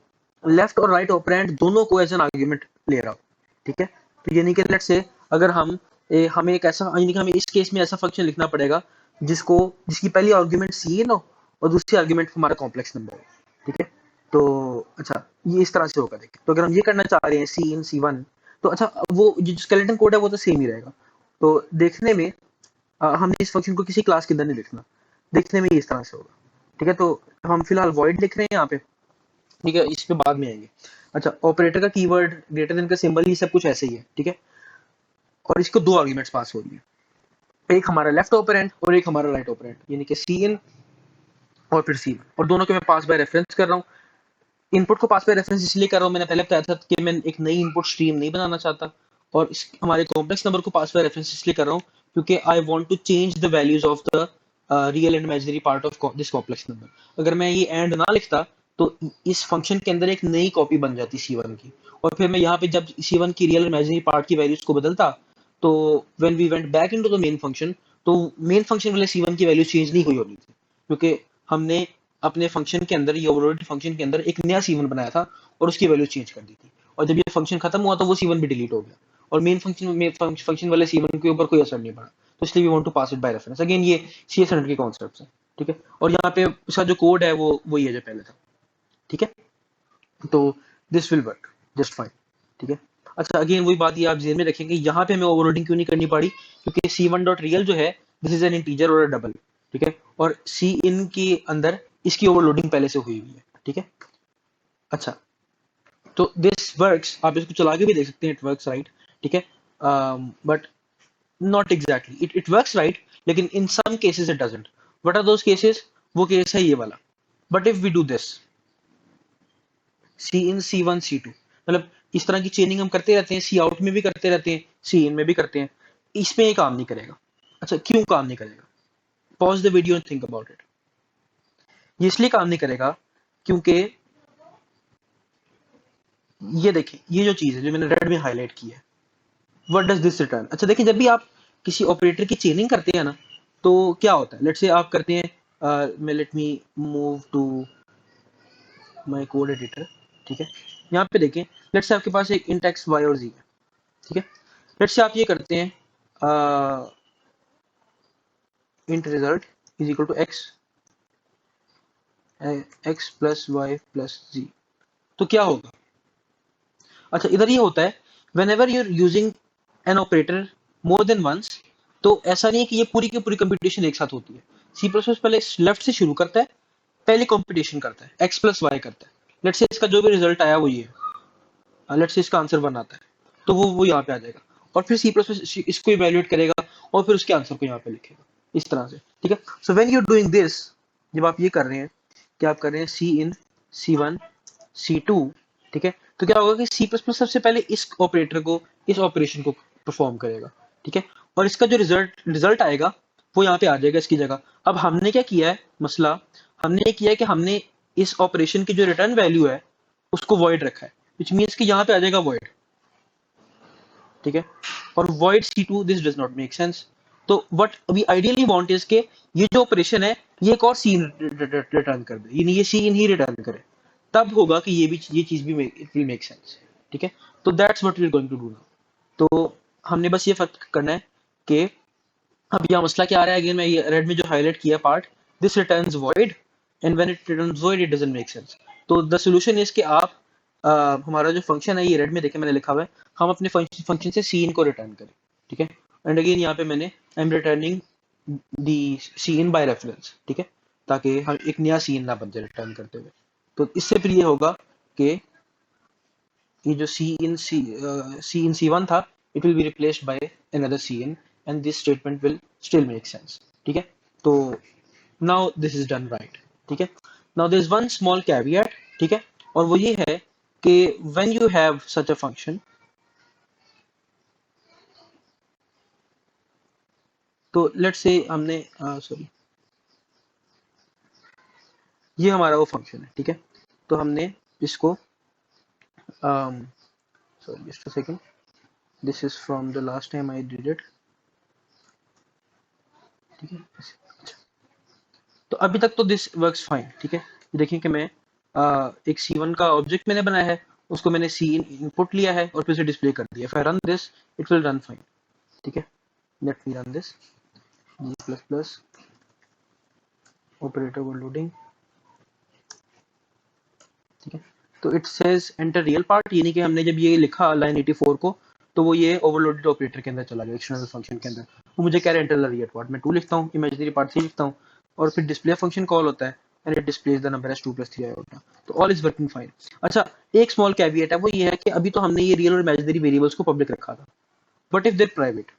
लेफ्ट और राइट ऑपरेंड दोनों को एज एन आर्ग्यूमेंट ले रहा हो, ठीक है। तो यानी कि लेट्स से अगर हमें एक ऐसा, यानी कि हमें इस केस में ऐसा फंक्शन लिखना पड़ेगा जिसकी पहली आर्ग्यूमेंट सी इन हो और दूसरी आर्ग्यूमेंट हमारा कॉम्प्लेक्स नंबर हो, ठीक है। तो अच्छा, ये इस तरह से होगा। देखिए, तो अगर हम ये करना चाह रहे हैं सी इन C1, तो अच्छा वो जो स्केलेटन कोड है वो तो सेम ही रहेगा। तो देखने में हमने इस फंक्शन को किसी क्लास के अंदर नहीं लिखना, देखने में इस तरह से होगा, ठीक है। तो हम फिलहाल वॉइड लिख रहे हैं यहाँ पे, ठीक है, इस पे बाद में आएंगे। अच्छा, ऑपरेटर का कीवर्ड ग्रेटर देन का सिंबल ही सब कुछ ऐसे ही है, ठीक है। और इसको दो आर्ग्यूमेंट्स पास हो रही है, एक हमारा लेफ्ट ऑपरेंड और एक हमारा राइट ऑपरेंड, यानी कि सी इन और फिर सी, और दोनों के मैं पास बाय रेफरेंस कर रहा हूँ। इनपुट को पास बाय रेफरेंस इसलिए कर रहा हूँ, मैंने पहले बताया था कि मैं एक नई इनपुट स्ट्रीम नहीं बनाना चाहता, और हमारे कॉम्प्लेक्स नंबर को पास बाय रेफरेंस इसलिए कर रहा हूँ क्योंकि I want to change the values of the real and imaginary part of this complex number. अगर मैं ये एंड ना लिखता तो इस फंक्शन के अंदर एक नई कॉपी बन जाती C1 की, और फिर मैं यहाँ पे जब C1 की रियल इमेजिनरी पार्ट की वैल्यूज को बदलता तो when we went back into the main function तो मेन फंक्शन वाले C1 की वैल्यू चेंज नहीं हुई होनी थी, क्योंकि हमने अपने फंक्शन के अंदर, ये ओवरलोडेड फंक्शन के अंदर एक नया C1 बनाया था और उसकी वैल्यू चेंज कर दी थी, और जब ये फंक्शन खत्म हुआ तो वो C1 भी डिलीट हो गया, और मेन फंक्शन वाले C1 के ऊपर कोई असर नहीं पड़ा, तो इसलिए we want to pass it by reference. Again ये CS100 के कॉन्सेप्ट है, ठीक है, और यहाँ पे इसका जो कोड है वो वही है जो पहले था, ठीक है, तो this will work just fine, ठीक है। अच्छा, अगेन वही बात, ये आप जेन में रखेंगे, यहाँ पे हमें ओवरलोडिंग क्यों नहीं करनी पड़ी, क्योंकि C1 डॉट रियल जो है दिस इज एन इंटीजर और डबल, ठीक है, और सी इन के अंदर इसकी ओवरलोडिंग पहले से हुई हुई है, ठीक है। अच्छा, तो दिस वर्क्स, आप इसको चला के भी देख सकते हैं, इट वर्क्स राइट, ठीक है, but not exactly, it works right, लेकिन in some cases it doesn't. What are those cases? वो केस है ये वाला, but if we do this cin C1 C2, मतलब इस तरह की चेनिंग हम करते रहते हैं, सी आउट में भी करते रहते हैं, सी इन में भी करते हैं, इसमें ये काम नहीं करेगा। अच्छा, क्यों काम नहीं करेगा? Pause the video and think about it. ये इसलिए काम नहीं करेगा क्योंकि ये देखें, ये जो चीज है जो मैंने रेड में हाईलाइट की है, व्हाट डज दिस रिटर्न। अच्छा देखिए, जब भी आप किसी ऑपरेटर की चेनिंग करते हैं ना, तो क्या होता है, लेट्स से आप करते हैं, मैं let me move to my code editor, ठीक है, यहाँ पे देखें, लेट्स से आपके पास एक इंट एक्स वाई और जी है, ठीक है, लेट्स से आप ये करते हैं, int result is equal to x plus y plus z, तो क्या होगा? अच्छा, इधर ये होता है, whenever you're using an operator more than once, तो ऐसा नहीं है कि ये पूरी की पूरी कंप्यूटेशन एक साथ होती है। सी प्लस प्लस पहले लेफ्ट से शुरू करता है, पहले कंप्यूटेशन करता है, एक्स प्लस वाई करता है, लेट्स से इसका जो भी रिजल्ट आया वो ये है, लेट्स से इसका आंसर वन आता है, तो वो यहाँ पे आ जाएगा, और फिर सी प्लस प्लस इसको इवेल्युएट करेगा और फिर उसके आंसर को यहाँ पे लिखेगा, इस तरह से, ठीक है। So when you are doing this, जब आप ये कर रहे हैं, क्या आप कर रहे हैं, सी इन C1 C2, ठीक है, तो क्या होगा कि सी प्लस प्लस सबसे पहले इस ऑपरेटर को, इस ऑपरेशन को परफॉर्म करेगा, ठीक है, और इसका जो रिजल्ट रिजल्ट आएगा वो यहाँ पे आ जाएगा इसकी जगह। अब हमने क्या किया है, मसला हमने ये किया है कि हमने इस ऑपरेशन की जो रिटर्न वैल्यू है उसको वॉइड रखा है, विच मीन्स कि यहाँ पे आ जाएगा वॉइड, ठीक है, और void C2 this does not make sense. तो what we ideally want is के ये जो ऑपरेशन है ये एक और सीन रिटर्न कर दे, यानी ये सीन ही रिटर्न करे, तब होगा कि ये चीज भी इट विल मेक सेंस, ठीक है। तो that's what we are going to do now. तो हमने बस ये फर्क करना है कि अब यहाँ मसला क्या आ रहा है, अगेन मैं ये रेड में जो हाईलाइट किया part, this returns void and when it returns void it doesn't make sense. तो द सॉल्यूशन इज कि आप हमारा जो फंक्शन है, ये रेड में देखें मैंने लिखा हुआ है, हम अपने फंक्शन से सीन को रिटर्न करें, ठीक है, एंड अगेन यहाँ पे मैंने I am returning the cin by reference, ठीक है, ताकि हम एक नया सीन ना बन जाए रिटर्न करते हुए। तो इससे फिर ये होगा कि ये जो C1 था, it will be replaced by another CN and this statement will still make sense, ठीक है। तो now this is done right, ठीक है। Now there is one small caveat, ठीक है, और वो ये है कि when you have such a function, तो लेट्स से हमने सॉरी, ये हमारा वो फंक्शन है, ठीक है, तो हमने इसको sorry just a second, this is from the last time I did it, ठीक है। अच्छा, तो अभी तक तो दिस वर्क्स फाइन, ठीक है। देखिए कि मैं एक C1 का ऑब्जेक्ट मैंने बनाया है, उसको मैंने C इनपुट लिया है और फिर से डिस्प्ले कर दिया, if I run this it will run fine, ठीक है। Let me run this G plus plus operator overloading, ठीक है। तो it says enter real part, यानी कि हमने जब ये लिखा लाइन 84 को, तो वो ये ओवरलोडेड ऑपरेटर के अंदर चला गया, एक्सटर्नल फंक्शन के अंदर, वो मुझे कह रहा है एंटर द रियल पार्ट, मैं 2 लिखता हूँ, इमेजिनरी पार्ट 3 लिखता हूँ, और फिर डिस्प्ले फंक्शन कॉल होता है and it displays the number as 2 + 3 iota, तो ऑल इज वर्किंग फाइन। अच्छा, एक स्मॉल कैविएट है, वो ये है कि अभी तो हमने ये रियल और इमेजिनरी वेरिएबल्स को पब्लिक रखा था, बट इफ देर प्राइवेट,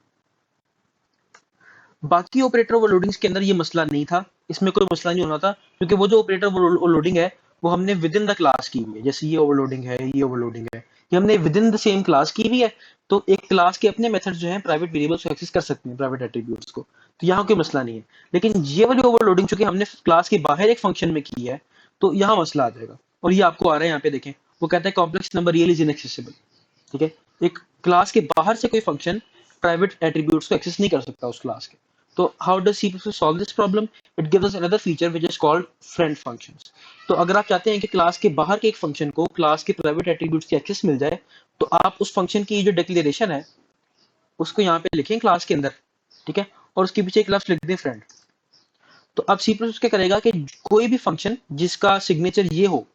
बाकी ऑपरेटर ओवरलोडिंग्स के अंदर ये मसला नहीं था, इसमें कोई मसला नहीं होना था, क्योंकि वो जो ऑपरेटर ओवरलोडिंग है वो हमने विद इन द क्लास की हुई है, जैसे ये ओवरलोडिंग है, ये ओवरलोडिंग है, ये हमने with in the same class की हुई है, तो एक क्लास के अपने मेथड्स जो हैं प्राइवेट वेरिएबल्स को एक्सेस कर सकते हैं, प्राइवेट एट्रीब्यूट्स को, तो यहाँ कोई मसला नहीं है। लेकिन ये वाली ओवरलोडिंग चूंकि हमने क्लास के बाहर एक फंक्शन में की है, तो यहाँ मसला आ जाएगा, और ये आपको आ रहा है यहाँ पे देखें, वो कहता है complex number real is inaccessible, ठीक है। एक क्लास के बाहर से कोई फंक्शन प्राइवेट एट्रीब्यूट्स को एक्सेस नहीं कर सकता उस क्लास के, तो how does C++ solve this problem? It gives us another feature which is called friend functions. तो अगर आप चाहते हैं कि क्लास के बाहर के एक फंक्शन को क्लास के प्राइवेट एट्रीब्यूट्स की एक्सेस मिल जाए, तो आप उस फंक्शन की जो डिक्लेरेशन है उसको यहाँ पे लिखें क्लास के अंदर, ठीक है, और उसके पीछे एक लफ्ज लिख दें फ्रेंड। तो अब C++ क्या करेगा कि कोई भी फंक्शन जिसका सिग्नेचर ये हो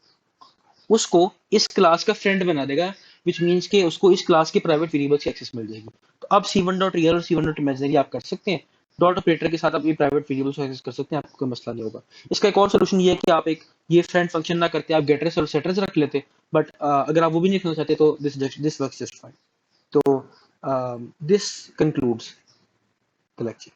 उसको इस क्लास का फ्रेंड बना देगा, विच मीन्स कि उसको इस क्लास के प्राइवेट वेरिएबल्स की एक्सेस मिल जाएगी। तो अब C1.real और C1.imaginary आप कर सकते हैं, डॉट ऑपरेटर के साथ आप ये प्राइवेट वेरिएबल्स को एक्सेस कर सकते हैं, आपको कोई मसला नहीं होगा। इसका एक और सोल्यूशन ये है कि आप एक ये फ्रेंड फंक्शन ना करते, आप गेटर्स और सेटर्स रख लेते, बट अगर आप वो भी नहीं लिखना चाहते तो दिस वर्क्स जस्ट फाइन। तो दिस कंक्लूड्स द लेक्चर।